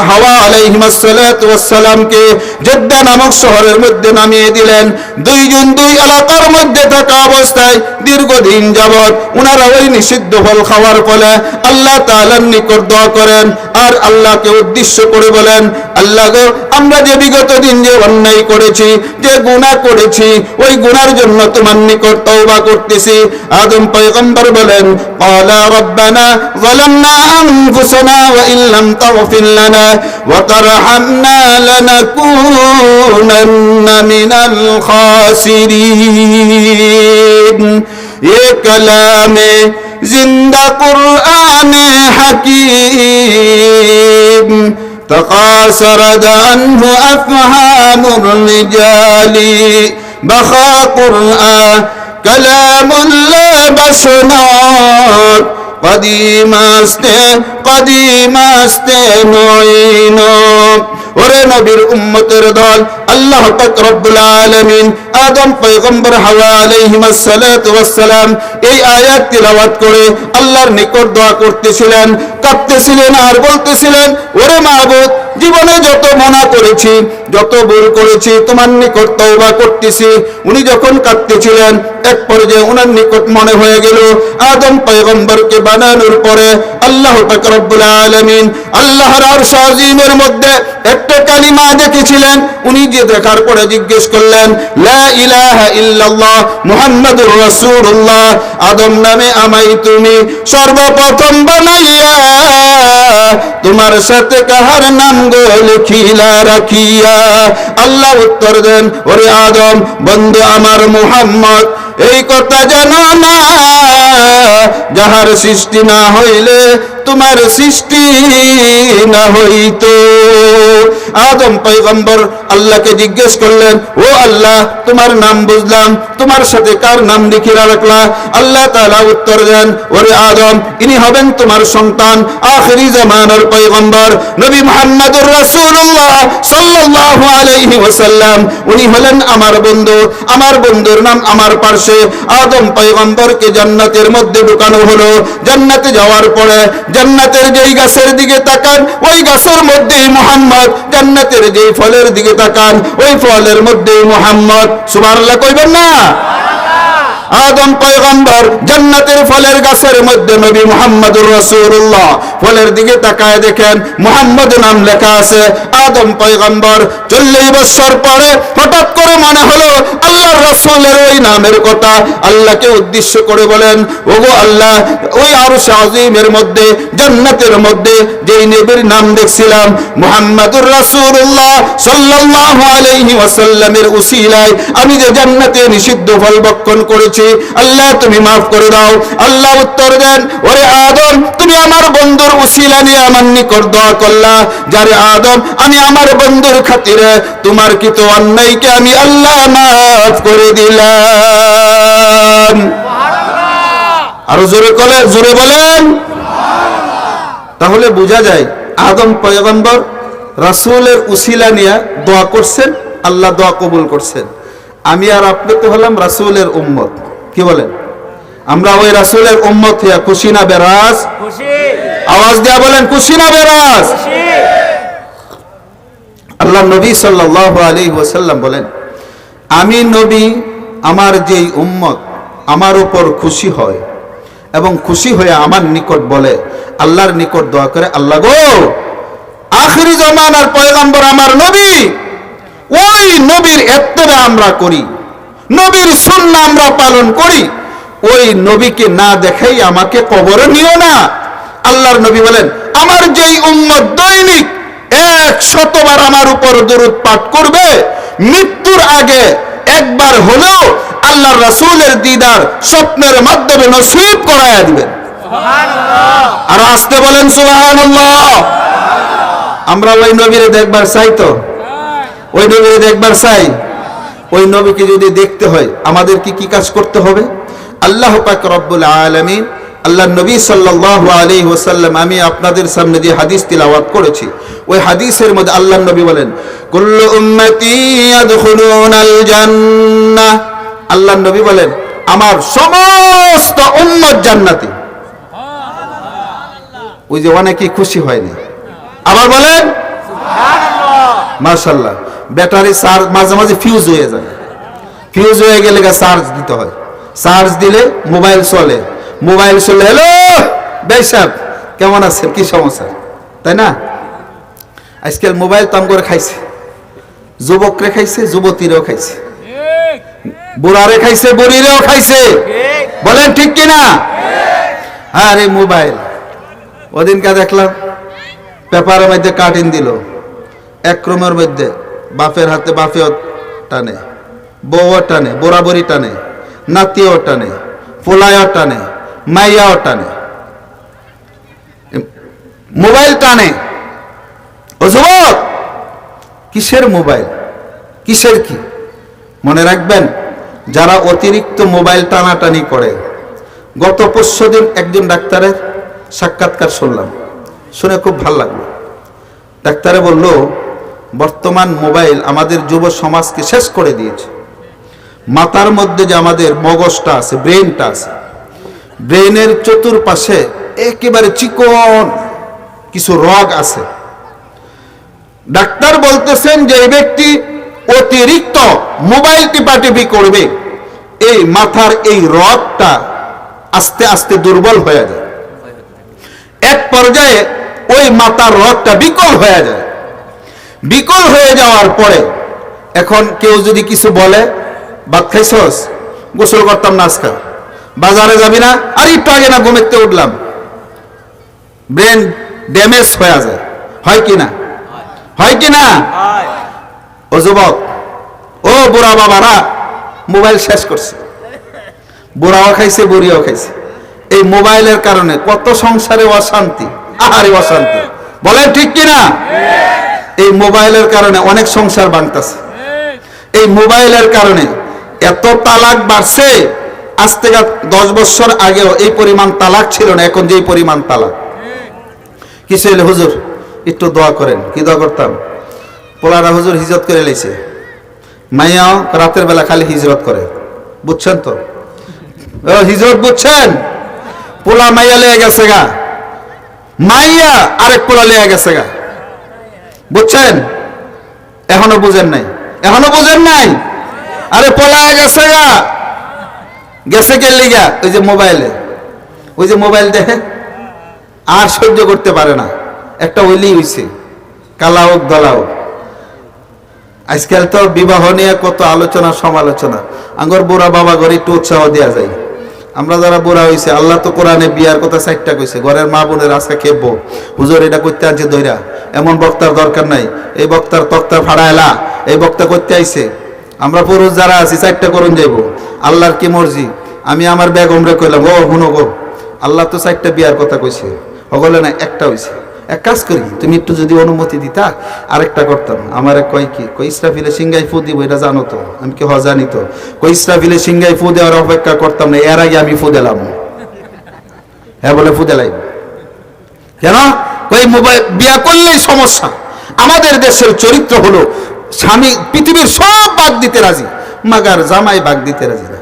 হাওয়া আলাইহিস সালাতু ওয়াস সালামকে জেদ্দা নামক শহরের মধ্যে নামিয়ে দিলেন। দুইজন দুই এলাকার মধ্যে থাকা অবস্থায় দীর্ঘদিন যাবত উনারা ওই নিষিদ্ধ ফল খাওয়ার ফলে আল্লাহ তাআলার নিকট দোয়া করেন আর আল্লাহকে উদ্দেশ্য করে বলেন, আল্লাহ গো আমরা যে বিগত দিন যে অন্যায় করেছি, যে গুনাহ করেছি, ওই গুনার জন্য তোমার নিকট তওবা করতেছি। আদম পয়গম্বর বলেন, ক্বালা রব্বানা যালামনা আনফুসানা ওয়া ইল্লাম তাগফির লানা ওয়া তারহামনা লানাকুনান্না মিনাল খাসিরিন। ये कलामे जिंदा कुरआने हकीम तकासरद अन्हु अफहामुर रिजाली बखा कुरआन कलामुल्ला बशनात কদিমাস্তে নয়নো। ওরে নবীর উম্মতের দল, আল্লাহ পাক রব্বুল আলামিন আদম পয়গম্বর হাওয়া আলাইহিস সালাতু ওয়াস সালাম এই আয়াত তিলাওয়াত করে আল্লাহর নিকট দোয়া করতেছিলেন, কাঁদতেছিলেন আর বলতেছিলেন, ওরে মাবুদ জীবনে যত গুনাহ করেছি, যত ভুল করেছি, তোমার নিকট তওবা করতেছি। উনি যখন কাঁদতেছিলেন এক পর্যায়ে উনার নিকট মনে হয়ে গেল আদম পয়গম্বরকে বানানোর পরে আল্লাহ পাক রব্বুল আলামিন আল্লাহর আরশ আজিমের মধ্যে একটা কালিমা দেখেছিলেন। উনি যে দেখার পরে জিজ্ঞেস করলেন, লা ইলাহা ইল্লাল্লাহ মুহাম্মাদুর রাসূলুল্লাহ, আদম নামে আমায় তুমি সর্বপ্রথম বানাইয়া তোমার সাথে কাহার নাম গো লিখিলা রাখিয়া। আল্লাহ উত্তর দেন, ওরে আদম বন্ধু আমার মুহাম্মদ, এই কথা জানো না যাহার সৃষ্টি না হইলে তোমার সৃষ্টি না হইতো। আদম পয়গম্বর আল্লাহকে জিজ্ঞেস করলেন, ও আল্লাহ তোমার নাম বুঝলাম, তোমার সাথে কার নাম লিখিরা রাখলা? আল্লাহ তাআলা উত্তর দেন, ওরে আদম ইনি হবেন তোমার সন্তান, আখিরি জামানার পয়গম্বর নবী মুহাম্মদুর রাসূলুল্লাহ সাল্লাল্লাহু আলাইহি ওয়াসাল্লাম। উনি হলেন আমার বন্ধু, আমার বন্ধুর নাম আমার পাশে। আদম পয়গম্বরকে জান্নাতের মধ্যে ঢুকানো হলো। জান্নাতে যাওয়ার পরে জান্নাতের যেই গাছের দিকে তাকান ওই গাছের মধ্যেই মুহাম্মদ, জান্নাতের যেই ফলের দিকে তাকান ওই ফলের মধ্যেই মুহাম্মদ। সুবহানাল্লাহ কইবেন না? আদম পয়গম্বর জান্নাতের ফলের গাছের মধ্যে নবী মুহাম্মদুর রাসূলুল্লাহ, ফলের দিকে তাকায় দেখেন মুহাম্মদ নাম লেখা আছে। আদম পয়গম্বর 40 বছর পরে হঠাৎ করে মনে হলো আল্লাহর রাসূলের ওই নামের কথা, আল্লাহকে উদ্দেশ্য করে বলেন, ওগো আল্লাহ ওই আরশ আজিমের মধ্যে জান্নাতের মধ্যে যেই নবীর নাম দেখছিলাম মুহাম্মদুর রাসূলুল্লাহ সাল্লাল্লাহু আলাইহি ওয়াসাল্লামের উসিলায় আমি যে জান্নাতে নিষিদ্ধ ফল ভক্ষণ করেছি, আল্লাহ তুমি মাফ করে দাও। আল্লাহ উত্তর দেন, ওরে আদম তুমি আমার বন্ধুর উসিলা নিয়ে আমার নিকট দোয়া করলা, যারে আদম আমি আমার বন্ধুর খাতিরে তোমার কৃত অন্যায়কে আমি আল্লাহ মাফ করে দিলাম। আরো জোরে বলেন। তাহলে বোঝা যায় আদম পয়গম্বর রাসূলের উসিলা নিয়ে দোয়া করছেন, আল্লাহ দোয়া কবুল করছেন। আমি আর আপনি তো হলাম রাসূলের উম্মত, কি বলেন? আমরা ওই রাসূলের উম্মত হইয়া খুশি না বেরাজ? খুশি। আওয়াজ দিয়া বলেন খুশি না বেরাজ? খুশি। আল্লাহ নবী সাল্লাল্লাহু আলাইহি ওয়াসাল্লাম বলেন, আমি নবী আমার যেই উম্মত আমার উপর খুশি হয় এবং খুশি হয়ে আমার নিকট বলে, আল্লাহর নিকট দোয়া করে, আল্লাহ গো আখিরি জামানার পয়গম্বর আমার নবী, ওই নবীর ইত্তেবা আমরা করি, নবীর সুন্নাহ আমরা পালন করি, ওই নবীকে না দেখাই আমাকে কবরে নিও না। আল্লাহর নবী বলেন, আমার যেই উম্মত দৈনিক 100 বার আমার উপর দরুদ পাঠ করবে, মৃত্যুর আগে একবার হলেও আল্লাহর রাসূলের দিদার স্বপ্নের মাধ্যমে নসিব করায়া দিবেন। সুবহানাল্লাহ। আর আসতে বলেন সুবহানাল্লাহ। আমরা ওই নবীরে দেখবার চাই তো? ওই নবীরে দেখবার চাই? ওই নবীকে যদি দেখতে হয় আমাদেরকে কি কাজ করতে হবে? আল্লাহ পাক রব্বুল আলামিন, আল্লাহ নবী সাল্লাল্লাহু আলাইহি ওয়াসাল্লাম, আমি আপনাদের সামনে যে হাদিস তিলাওয়াত করেছি ওই হাদিসের মধ্যে আল্লাহ নবী বলেন, কুল্লু উম্মতি ইয়াদখুলুনাল জান্নাহ, আল্লাহ নবী বলেন আমার সমস্ত উম্মত জান্নাতি। ওই যে অনেকেই খুশি হয়নি, আবার বলেন মাশাআল্লাহ। ব্যাটারি চার্জ মাঝে মাঝে ফিউজ হয়ে যায়, ফিউজ হয়ে গেলে চার্জ দিতে হয়, চার্জ দিলে মোবাইল চলে, মোবাইল চলে হ্যালো ভাই সাহেব কেমন আছেন, কি সমস্যা, তাই না? আজকাল মোবাইল তাম করে খাইছে, যুবকরে খাইছে, যুবতীরাও খাইছে, বুড়ারে খাইছে, বুড়িরেও খাইছে, বলেন ঠিক কিনা? আর এই মোবাইল ওদিনকে দেখলাম পেপারের মধ্যে কাটিং দিল, এক ক্রমের মধ্যে বাপের হাতে বাপেও টানে, বউও টানে, বরাবরই টানে, নাতিও টানে, পোলায়ও টানে, মাইয়াও টানে, মোবাইল টানে। ও যুবক, কিসের মোবাইল, কিসের কি? মনে রাখবেন, যারা অতিরিক্ত মোবাইল টানাটানি করে, গত পরশু দিন একজন ডাক্তারের সাক্ষাৎকার শুনলাম, শুনে খুব ভালো লাগলো। ডাক্তারে বলল বর্তমান মোবাইল আমাদের যুব সমাজকে শেষ করে দিয়েছে। মাথার মধ্যে যে আমাদের মগজটা আছে, ব্রেনটা আছে, ব্রেনের চতুর্পাশে একেবারে চিকন কিছু রগ আছে। ডাক্তার বলতেছেন যে এই ব্যক্তি অতিরিক্ত মোবাইল টিপাটিপি করবে, এই মাথার এই রগটা আস্তে আস্তে দুর্বল হয়ে যায়, এক পর্যায়ে ওই মাথার রগটা বিকল হয়ে যায়। বিকল হয়ে যাওয়ার পরে এখন কেউ যদি কিছু বলে, ভাত খাইছস, গোসল করতাম না আজকে, বাজারে যাবি না, আর একটু আগে না ঘুমেতে উঠলাম, ব্রেন ড্যামেজ হয়ে যায়, হয় কি না? হয় কি না? ও যুবক, ও বুড়া বাবারা, মোবাইল শেষ করছে, বুড়াও খাইছে, বুড়িও খাইছে। এই মোবাইলের কারণে কত সংসারে অশান্তি, আহারে অশান্তি, বলেন ঠিক কিনা? এই মোবাইলের কারণে অনেক সংসার ভাঙতেছে। এই মোবাইলের কারণে এত তালাক বাড়ছে, আজ থেকে 10 বছর আগেও এই পরিমাণ তালাক ছিল না, এখন যে পরিমাণ তালাক। কিছু হইলে হুজুর একটু দোয়া করেন, কি দোয়া করতাম? পোলারা হুজুর হিজরত করে লেছে, মাইয়াও রাতের বেলা খালি হিজরত করে, বুঝছেন তো? হিজরত বুঝছেন? পোলা মাইয়া লেগে গেছে গা, মাইয়া আরেক পোলা লেগে গেছে গা, বুঝছেন? এখনো বুঝেন নাই? এখনো বুঝেন নাই? আরে পোলা গেছে গা, গেছে কে লিগা? ওই যে মোবাইলে, ওই যে মোবাইল দেখে আর সহ্য করতে পারে না, একটা ওইলি হইছে, কালা হোক দলা হোক। আজকাল তো বিবাহ নিয়ে কত আলোচনা সমালোচনা, আঙ্গর বুড়া বাবা ঘরে একটু উৎসাহ দেওয়া যায়। আমরা যারা বুড়া হয়েছে, আল্লাহ তো কোরআনে বিয়ার কথা 4টা কইছে, ঘরের মা বোনের আজকে খেপবো, হুজুর এটা করতে আনছে দইরা, এমন বক্তার দরকার নাই, এই বক্তার তক্তা ফাড়াইলা, এই বক্তা করতে আইছে। আমরা পুরুষ যারা আছি 4টা করুন যাইব, আল্লাহর কি মর্জি। আমি আমার বেগমরে কইলাম, ও হুনো গো, আল্লাহ তো 4টা বিয়ার কথা কইছে, হগলে না একটা হইছে, এক কাজ করি, তুমি একটু যদি অনুমতি দিতা আরেকটা করতাম। আমার কয় কি, কই ইসরাফিলে সিংগাই ফু দিব, এটা জানো তো? আমি কি জানি তো। কই ইসরাফিলে সিংগাই ফু দেওয়ার অপেক্ষা করতাম না, এর আগে আমি ফু দিলাম। হ্যাঁ বলে ফু দিলাই কেন? কই মোবাইল বিয়া করলেই সমস্যা। আমাদের দেশের চরিত্র হলো স্বামী পৃথিবীর সব বাদ দিতে রাজি, মাগার জামাই বাদ দিতে রাজি না।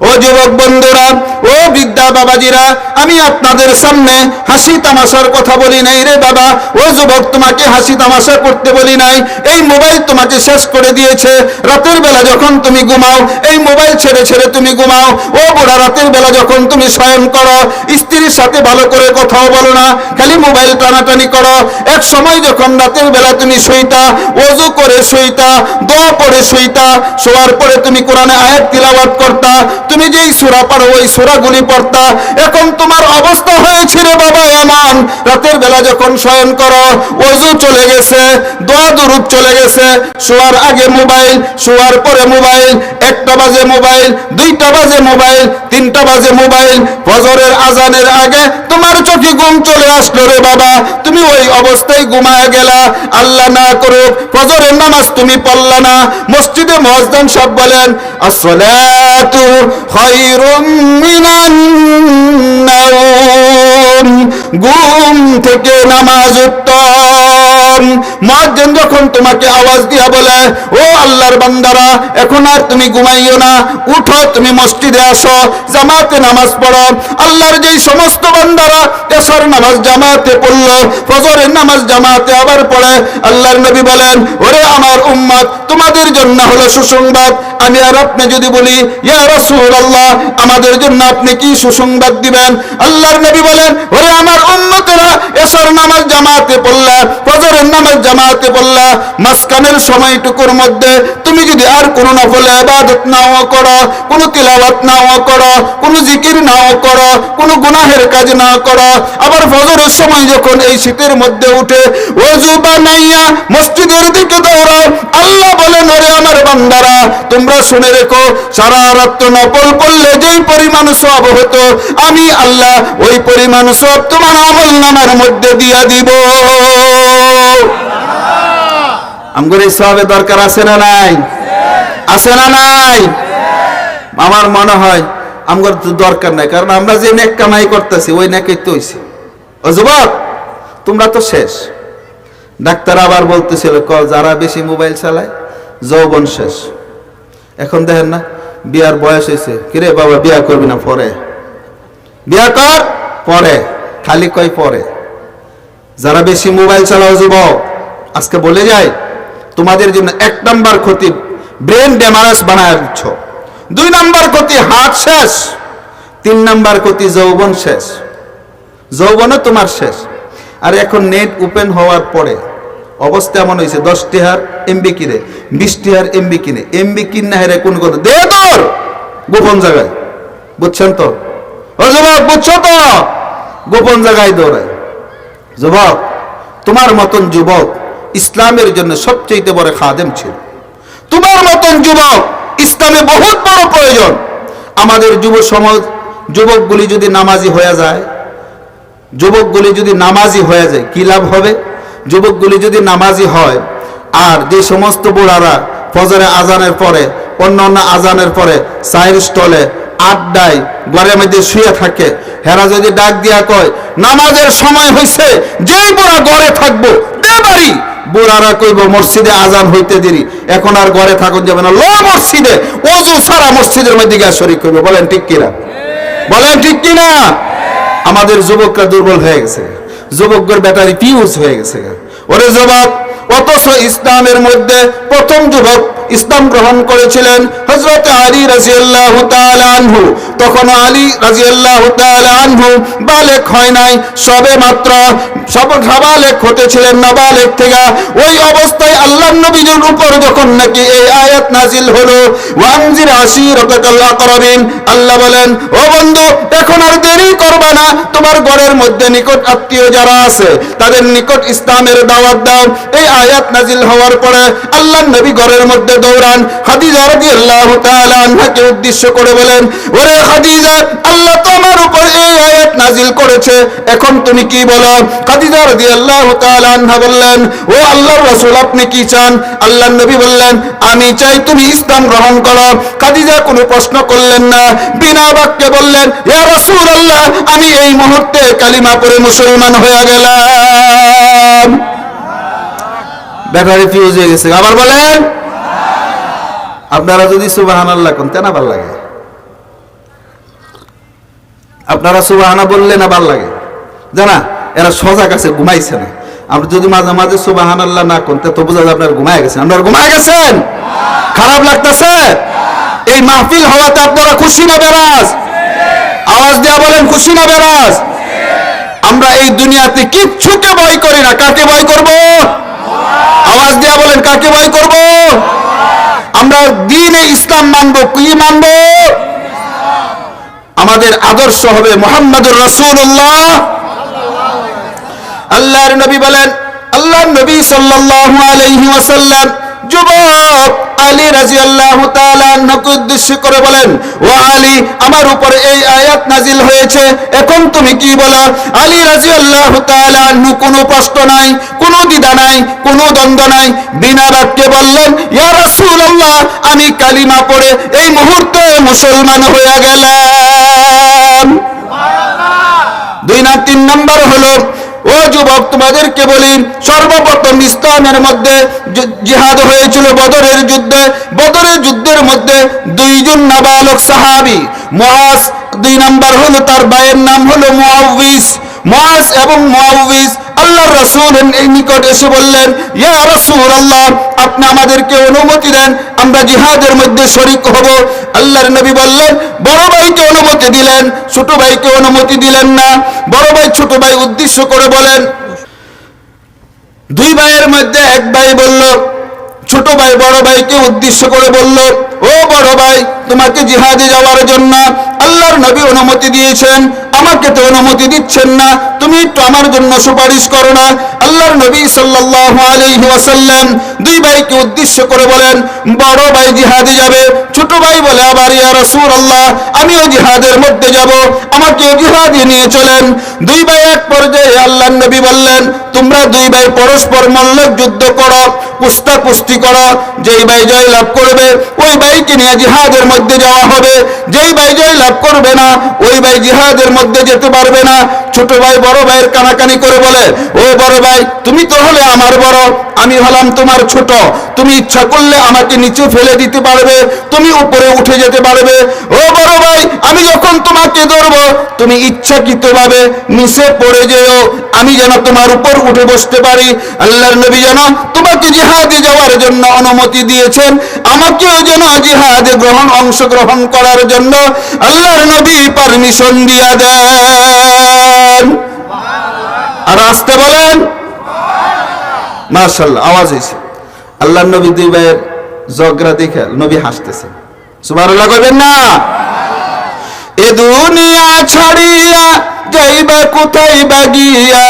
ও যুবক বন্ধুরা, ও বৃদ্ধা বাবাজিরা, আমি আপনাদের সামনে হাসি তামাশার কথা বলি নাই রে বাবা। ও যুবক, তোমাকে হাসি তামাশা করতে বলি নাই। এই মোবাইল তোমাকে শেষ করে দিয়েছে। রাতের বেলা যখন তুমি ঘুমাও, এই মোবাইল ছেড়ে ছেড়ে তুমি ঘুমাও। ও বুড়া, রাতের বেলা যখন তুমি শয়ন করো, স্ত্রীর সাথে ভালো করে কথাও বলো না, খালি মোবাইল টানাটানি করো। এক সময় যখন রাতের বেলা তুমি শুইতা, ওযু করে শুইতা, দোয়া পড়ে শুইতা, শোয়ার পরে তুমি কোরআনে আয়াত তিলাওয়াত করতা, তুমি যেই সূরা পড়ো ওই সূরাগুলি পড়তা, এখন তোমার অবস্থা হয়েছে রে বাবা এমন, রাতের বেলা যখন শয়ন করো ওযু চলে গেছে, দোয়া দুরূদ চলে গেছে, শোয়ার আগে মোবাইল, শোয়ার পরে মোবাইল, 1টা বাজে মোবাইল, 2টা বাজে মোবাইল, 3টা বাজে মোবাইল, ফজরের আজানের আগে তোমার চোখে ঘুম চলে আসলো রে বাবা, তুমি ওই অবস্থায় ঘুমায় গেলা। আল্লাহ না করুক ফজরের নামাজ তুমি পড়লা না। মসজিদে মুয়াজ্জিন সাহেব বলেন আসসালাতু খায়রুম মিনান নাওম, ঘুম থেকে নামাজ উত্তম। মুয়াজ্জিন যখন তোমাকে আওয়াজ দিয়া বলে ও আল্লাহর বান্দারা এখন আর তুমি ঘুমাইও না, উঠো তুমি মসজিদে আসো, জামাতে নামাজ পড়ো। আল্লাহর যেই সমস্ত বান্দারা এশার নামাজ জামাতে পড়লো, ফজরের নামাজ জামাতে আবার পড়ে, আল্লাহর নবী বলেন ওরে আমার উম্মত তোমাদের জন্য হলো সুসংবাদ। আমি আর আপনি যদি বলি ইয়া রাসূলুল্লাহ আমাদের জন্য আপনি কি সুসংবাদ দিবেন? আল্লাহর নবী বলেন ওরে আমার উম্মতেরা এশার নামাজ জামাতে পড়লা, ফজরের নামাজ জামাতে পড়লা, মাঝখানের সময়টুকুর মধ্যে তুমি যদি আর কোনো নফল ইবাদত নাও করো, কোনো তিলাওয়াত নাও করো, কোনো জিকির নাও করো, কোনো গুনাহের কাজ না করো, আবার ফজরের সময় যখন এই শীতের মধ্যে উঠে ওযু বানাইয়া মসজিদের দিকে দৌড়াও, আল্লাহ বলেন ওরে আমার বান্দারা তোমরা শুনে রেখো সারা রাত নফল পড়লে যেই পরিমাণ সওয়াব হতো আমি আল্লাহ ওই পরিমাণ সওয়াব তোমার আমলনামার মধ্যে দিয়া দিব। আমগরে সওয়াবের দরকার আছে না নাই? আছে না নাই? আমার মনে হয় আমগর তো দরকার নাই, কারণ আমরা যে নেক কামাই করতেছি ওই নেকই তো হইছে। ও যুবক তোমরা তো শেষ। ডাক্তার আবার বলতেছিল যারা বেশি মোবাইল চালায় যৌবন শেষ। এখন দেখেন না বিয়ার বয়স হয়েছে, কিরে বাবা বিয়া করবি না? পরে বিয়া কর, পরে খালি কয় পরে। যারা বেশি মোবাইল চালাও যুবক আজকে বলে যায় তোমাদের জন্য 1 নাম্বার ক্ষতি ব্রেন ড্যামেজ বানায় দিচ্ছ, 2 নাম্বার ক্ষতি হার্ট শেষ, 3 নাম্বার ক্ষতি যৌবন শেষ। যৌবনও তোমার শেষ। আর এখন নেট ওপেন হওয়ার পরে অবস্থা এমন হয়েছে 10 টাকার এমবি কিনে 20 টাকার এমবি কিনে, এমবি কিনা হেরে কোন কথা দে তোর গোপন জায়গায়, বুঝছেন তো? ও যুবক বুঝছো তো? গোপন জায়গায় দৌড়ায়। যুবক তোমার মতন যুবক ইসলামের জন্য সবচেয়ে বড় খাদেম ছিল। তোমার মতন যুবক ইসলামে বহুত বড় প্রয়োজন। আমাদের যুব সমাজ যুবকগুলি যদি নামাজি হয়ে যায়, যুবকগুলি যদি নামাজি হয়ে যায় কি লাভ হবে? যুবকগুলি যদি নামাজি হয় আর যে সমস্ত বুড়ারা ফজরে আজানের পরে অন্য অন্য আজানের পরে চায়ের স্টলে আড্ডায় ঘরের মধ্যে শুয়ে থাকে, হেরা যদি ডাক দিয়া কয় নামাজের সময় হয়েছে, যেই বুড়া ঘরে থাকবো দে বাড়ি, বুড়ারা কইব মসজিদে আজান হইতে দেরি, এখন আর ঘরে থাকুন যাবে না, ল মসজিদে, ওযু সারা মসজিদের মধ্যে গিয়ে শরীক করবে। বলেন ঠিক কিনা? বলেন ঠিক কিনা? আমাদের যুবকরা দুর্বল হয়ে গেছে, যুবকদের ব্যাটারি ফিউজ হয়ে গেছে। ওরে যুবক, অথচ ইসলামের মধ্যে প্রথম যুবক ইসলাম গ্রহণ করেছিলেন হযরত আলী রাদিয়াল্লাহু তাআলা আনহু। তখন আলী রাদিয়াল্লাহু তাআলা আনহু বালেগ হয় নাই, সবে মাত্র সাবালেগ হতেছিলেন নাবালেগ থেকে। ওই অবস্থায় আল্লাহর নবীর উপর যখন নাকি এই আয়াত নাজিল হলো ওয়ানজির আশিরাতাকাল আকরাবিন, আল্লাহ বলেন ও বন্ধু এখন আর দেরি করবে না, তোমার ঘরের মধ্যে নিকট আত্মীয় যারা আছে তাদের নিকট ইসলামের দাওয়াত দাও। এই আয়াত নাজিল হওয়ার পরে আল্লাহর নবী ঘরের মধ্যে দৌড়ান, খাদিজা রাদিয়াল্লাহু তাআলা আনহাকে উদ্দেশ্য করে বলেন ওরে খাদিজা আল্লাহ তোমার উপর এই আয়াত নাজিল করেছে, এখন তুমি কি বলো? খাদিজা রাদিয়াল্লাহু তাআলা আনহা বললেন ও আল্লাহর রাসূল আপনি কি চান? আল্লাহর নবী বললেন আমি চাই তুমি ইসলাম গ্রহণ করো। খাদিজা কোনো প্রশ্ন করলেন না, বিনা বাক্যে বললেন ইয়া রাসূলুল্লাহ আমি এই মুহূর্তে কালিমা পড়ে মুসলমান হয়ে গেলাম। ব্যাটারি ফিউজ হয়ে গেছে। আবার বলেন আপনারা যদি সুবহানাল্লাহ কোন তেনা ভাল লাগে, আপনারা সুবহানা বললে না ভাল লাগে জানা, এরা সজাগ আছে, ঘুমাইছে না। আপনি যদি মাঝে মাঝে সুবহানাল্লাহ না কোন তো বোঝা যায় আপনারা ঘুমায় গেছেন। আপনারা ঘুমায় গেছেন? খারাপ লাগতেছে? এই মাহফিল হওয়াতে আপনারা খুশি না বেরাজ? আওয়াজ দেয়া বলেন খুশি না বেরাজ? আমরা এই দুনিয়াতে কিচ্ছুকে ভয় করি না, কাকে ভয় করব? আওয়াজ দেয়া বলেন কাকে ভয় করব? আমরা দ্বীনে ইসলাম মানব। কি মানব? আমাদের আদর্শ হবে মুহাম্মদুর রাসূলুল্লাহ। আল্লাহর নবী বলেন, আল্লাহর নবী সাল্লাল্লাহু আলাইহি ওয়াসাল্লাম যুবক আলী রাদিয়াল্লাহু তাআলা আনহুকে উদ্দেশ্য করে বলেন, ও আলী, আমার উপরে এই আয়াত নাজিল হয়েছে, এখন তুমি কি বলো? আলী রাদিয়াল্লাহু তাআলা আনহু কোনো প্রশ্ন নাই, কোনো দ্বিধা নাই, কোনো দ্বন্দ্ব নাই, বিনা বাক্যে বললেন, ইয়া রাসূলুল্লাহ, আমি কালিমা পড়ে এই মুহূর্তে মুসলমান হয়ে গেলাম। 3 নম্বর হলো, ও যুবক, তোমাদেরকে বলি, সর্বপ্রথম ইসলামের মধ্যে জিহাদ হয়েছিল বদরের যুদ্ধে। বদরের যুদ্ধের মধ্যে 2 জন নাবালক সাহাবী, মুআজ, 2 নম্বর হলো তার ভাইয়ের নাম হলো মুআউযিজ। মুআজ এবং মুআউযিজ আল্লাহর রাসূলের নিকট এসে বললেন, ইয়া রাসূলুল্লাহ, আপনি আমাদেরকে অনুমতি দেন, আমরা জিহাদের মধ্যে শরীক হব। আল্লাহর নবী বললেন, বড় ভাইকে অনুমতি দিলেন, ছোট ভাইকে অনুমতি দিলেন না। বড় ভাই ছোট ভাই উদ্দেশ্য করে বলেন, 2 ভাইয়ের মধ্যে এক ভাই বলল, ছোট ভাই বড় ভাইকে উদ্দেশ্য করে বলল, ও বড় ভাই, তোমাকে জিহাদে যাওয়ার জন্য আল্লাহর নবী অনুমতি দিয়েছেন, আমাকে তো অনুমতি দিচ্ছেন না, তুমি একটু আমার জন্য সুপারিশ করো না। আল্লাহর নবী সাল্লাল্লাহু আলাইহি ওয়াসাল্লাম 2 ভাইকে উদ্দেশ্য করে বলেন, বড় ভাই জিহাদে যাবে। ছোট ভাই বলে আবার, ইয়া রাসূলুল্লাহ, আমিও জিহাদের মধ্যে যাব, আমাকে জিহাদে নিয়ে চলেন। 2 ভাই এক পর্যায়ে আল্লাহর নবী বললেন, তোমরা 2 ভাই পরস্পর মল্লক যুদ্ধ করো, কুস্তি করো, যেই ভাই জয় লাভ করবে ওই ভাইকে নিয়ে জিহাদের মধ্যে যাওয়া হবে, যেই ভাই জয় লাভ করবে না ওই ভাই জিহাদের মধ্যে যেতে পারবে না। ছোট ভাই বড় ভাইয়ের কানাকানি করে বলে, ও বড় ভাই, তুমি তো হলে আমার বড়, আমি হলাম তোমার ছোট, তুমি ইচ্ছা করলে আমাকে নিচে ফেলে দিতে পারবে, তুমি উপরে উঠে যেতে পারবে। ও বড় ভাই, আমি যখন তোমাকে ধরবো তুমি ইচ্ছাকৃতভাবে নিচে পড়ে যেও, আমি যেন তোমার উপর উঠে বসতে পারি। আল্লাহর নবী যেন তোমাকে জিহাদে যাওয়ার জন্য অনুমতি দিয়েছেন, আমাকেও যেন জিহাদে অংশগ্রহণ করার জন্য আল্লাহর নবী পারমিশন দিয়া দেন। আর আসতে বলেন, মাশাআল্লাহ, আওয়াজ হয়েছে। আল্লাহর নবী 2 ভাইয়ের ঝগড়া দেখে নবী হাসতেছেন, সুবহানাল্লাহ কইবেন না? এ দুনিয়া ছাড়িয়া যাইবা কোথায় বাগিয়া,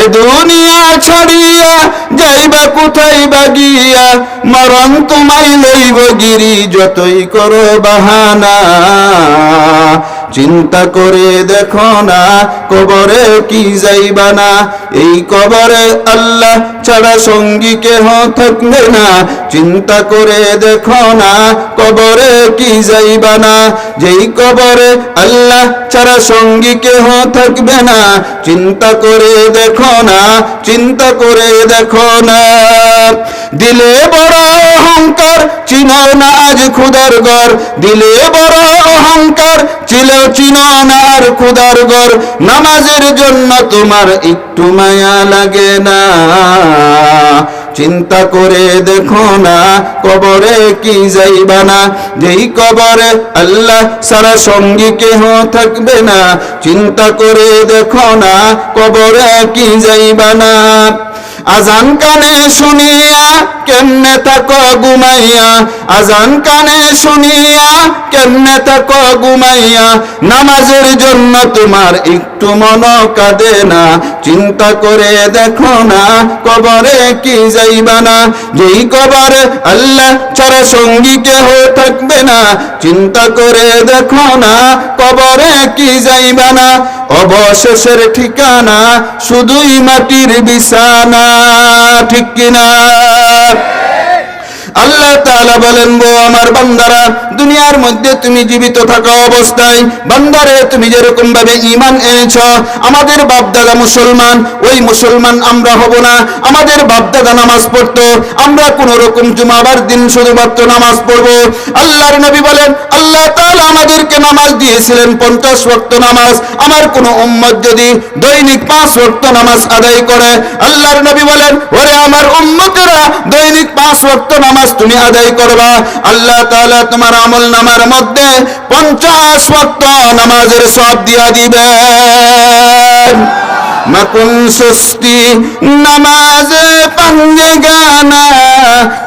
এ দুনিয়া ছাড়িয়া যাইবা কোথায় বাগিয়া, মরণ তোমায় লইব গিরি যতই করো বাহানা। চিন্তা করে দেখো না কবরে কি যাইবা না, এই কবরে আল্লাহ ছাড়া সঙ্গী কেহ থাকবে না। চিন্তা করে দেখো না কবরে কি যাইবা না, যেই কবরে আল্লাহ ছাড়া সঙ্গী কেহ থাকবে না। চিন্তা করে দেখো না, চিন্তা করে দেখো না। দিলে বড় অহংকার, চিনো না আজ খুদার ঘর, দিলে বড় অহংকার, চিনো না আর খুদার ঘর। নামাজের জন্য তোমার একটু মায়া লাগে না, চিন্তা করে দেখো না কবরে কি যাইবা না, যেই কবরে আল্লাহ সারা সঙ্গী কেহ থাকবে না। চিন্তা করে দেখো না কবরে কি যাইবা না। আজান কানে শুনিয়া কেমনে থাকো ঘুমাইয়া, আজান কানে শুনিয়া কেমনে থাকো ঘুমাইয়া, নামাজের জন্য তোমার একটু মন কাঁদে না। চিন্তা করে দেখো না কবরে কি যাইবা না, যেই কবরে আল্লাহ ছাড়া সঙ্গী কেহ থাকবে না। চিন্তা করে দেখো না কবরে কি যাইবা না, অবশেষের ঠিকানা শুধুই মাটির বিছানা। ঠিক কিনা? আল্লাহ তাআলা বলেন, গো আমার বান্দারা, দুনিয়ার মধ্যে তুমি জীবিত থাকা অবস্থায় বান্দারে তুমি যেরকম ভাবে ঈমান এনেছো, আমাদের বাপ দাদা মুসলমান, ওই মুসলমান আমরা হব না। আমাদের বাপ দাদা নামাজ পড়তো, আমরা কোন রকম জুমাবার দিন শুধুমাত্র নামাজ পড়বো। আল্লাহর নবী বলেন, আল্লাহ তাআলা আমাদেরকে নামাজ দিয়েছিলেন 50 ওয়াক্ত নামাজ। আমার কোন উম্মত যদি দৈনিক 5 ওয়াক্ত নামাজ আদায় করে, আল্লাহর নবী বলেন, ওরে আমার উম্মতেরা, দৈনিক 5 ওয়াক্ত নামাজ তুমি আদায় করবা, আল্লাহ তাআলা তোমার আমল নামার মধ্যে 50 ওয়াক্ত নামাজের সওয়াব দিয়া দিবেন। मकुन सुस्ती नमाज़े पंजगाना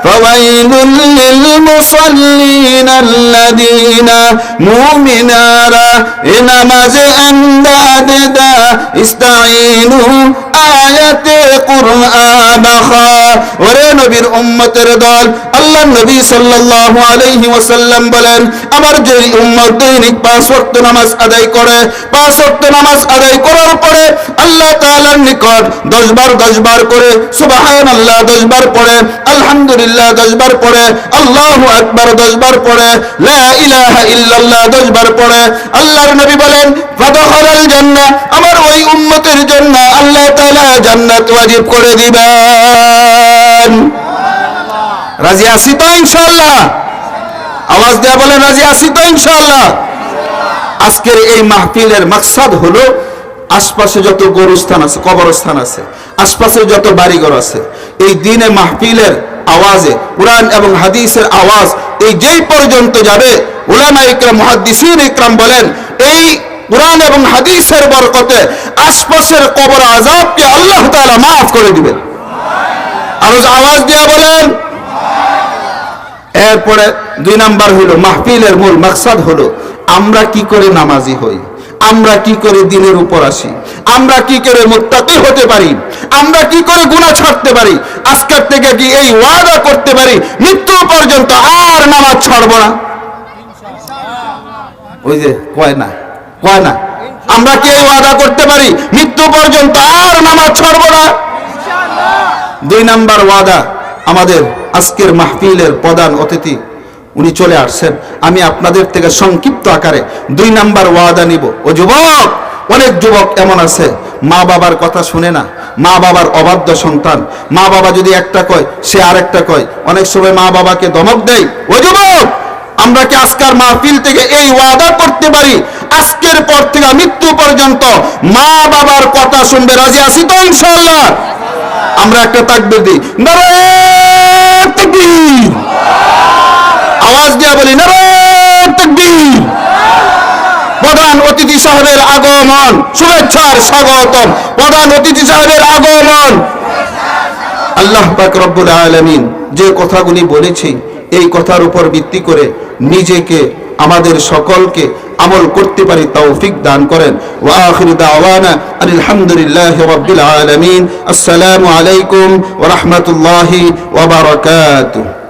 फवैलुल लिल मुसल्लीन अल्लदीना मुमिनारा ए नमाज़े अंदाद दा इस्ताईनु आयते कुरआन खा ওরে নবীর উম্মতের দল আল্লাহ নবী সাল্লাল্লাহু আলাইহি ওয়াসাল্লাম বলেন আমার যে উম্মত দৈনিক 5 ওয়াক্ত নামাজ আদায় করে 5 ওয়াক্ত নামাজ আদায় করার পরে আল্লাহ তাআলার নিকট 10 বার করে সুবহানাল্লাহ 10 বার পড়ে আলহামদুলিল্লাহ 10 বার পড়ে আল্লাহু আকবার 10 বার পড়ে লা ইলাহা ইল্লাল্লাহ 10 বার পড়ে আল্লাহর নবী বলেন ফাদখালাল জান্নাহ আমার ওই উম্মতের জন্য আল্লাহ তাআলা জান্নাত ওয়াজিব করে দিবেন রাজি আছি তো ইনশাআল্লাহ আওয়াজ দেয়া বলেন রাজি আছি তো ইনশাআল্লাহ আজকের এই মাহফিলের মাকসাদ হলো আশপাশে যত গোরস্থান আছে কবরস্থান আছে আশপাশে যত বাড়িঘর আছে এই দিনে মাহফিলের আওয়াজে কুরআন এবং হাদিসের আওয়াজ এই যেই পর্যন্ত যাবে উলামা ইকরাম মুহাদ্দিসিন ইকরাম বলেন এই কুরআন এবং হাদিসের বরকতে আশপাশের কবর আযাবকে আল্লাহ তাআলা maaf করে দিবেন আর আওয়াজ দিয়ে বলেন এরপরে 2 নাম্বার হলো মাহফিলের মূল মাকসাদ হলো আমরা কি করে নামাজি হই আমরা কি করে দিনের উপর আসি আমরা কি করে মুত্তাকি হতে পারি আমরা কি করে গুনাহ ছাড়তে পারি আজকের থেকে কি এই ওয়াদা করতে পারি মৃত্যু পর্যন্ত আর নামাজ ছাড়ব না ইনশাআল্লাহ ওই যে কয় না আমরা কি এই ওয়াদা করতে পারি মৃত্যু পর্যন্ত আর নামাজ ছাড়ব না ইনশাআল্লাহ 2 নাম্বার ওয়াদা আমাদের আজকের মাহফিলের প্রধান অতিথি উনি চলে আসছেন আমি আপনাদের থেকে সংক্ষিপ্ত আকারে 2 নাম্বার ওয়াদা নিব ও যুবক অনেক যুবক এমন আছে মা বাবার কথা শুনে না মা বাবার অবাধ্য সন্তান মা বাবা যদি একটা কয় সে আরেকটা কয় অনেক সময় মা বাবাকে ধমক দেয় ও যুবক আমরা কি আজকের মাহফিল থেকে এই ওয়াদা করতে পারি আজকের পর থেকে মৃত্যু পর্যন্ত মা বাবার কথা শুনবে রাজি আছি তো ইনশাআল্লাহ আমরা একটা তাকবীর দিই নারে তাকবীর আওয়াজ দিয়ে বলি নারে তাকবীর প্রধান অতিথি সাহেবের আগমন শুভেচ্ছার স্বাগতম প্রধান অতিথি সাহেবের আগমন আল্লাহ পাক রব্বুল আলামিন যে কথাগুলি বলেছি এই কথার উপর ভিত্তি করে নিজেকে আমাদের সকলকে আমল করতে পারি তৌফিক দান করেন ওয়া আখিরু দাওয়ানা আলহামদুলিল্লাহি রাব্বিল আলামিন আসসালামু আলাইকুম ওয়া রাহমাতুল্লাহি ওয়া বারাকাতুহু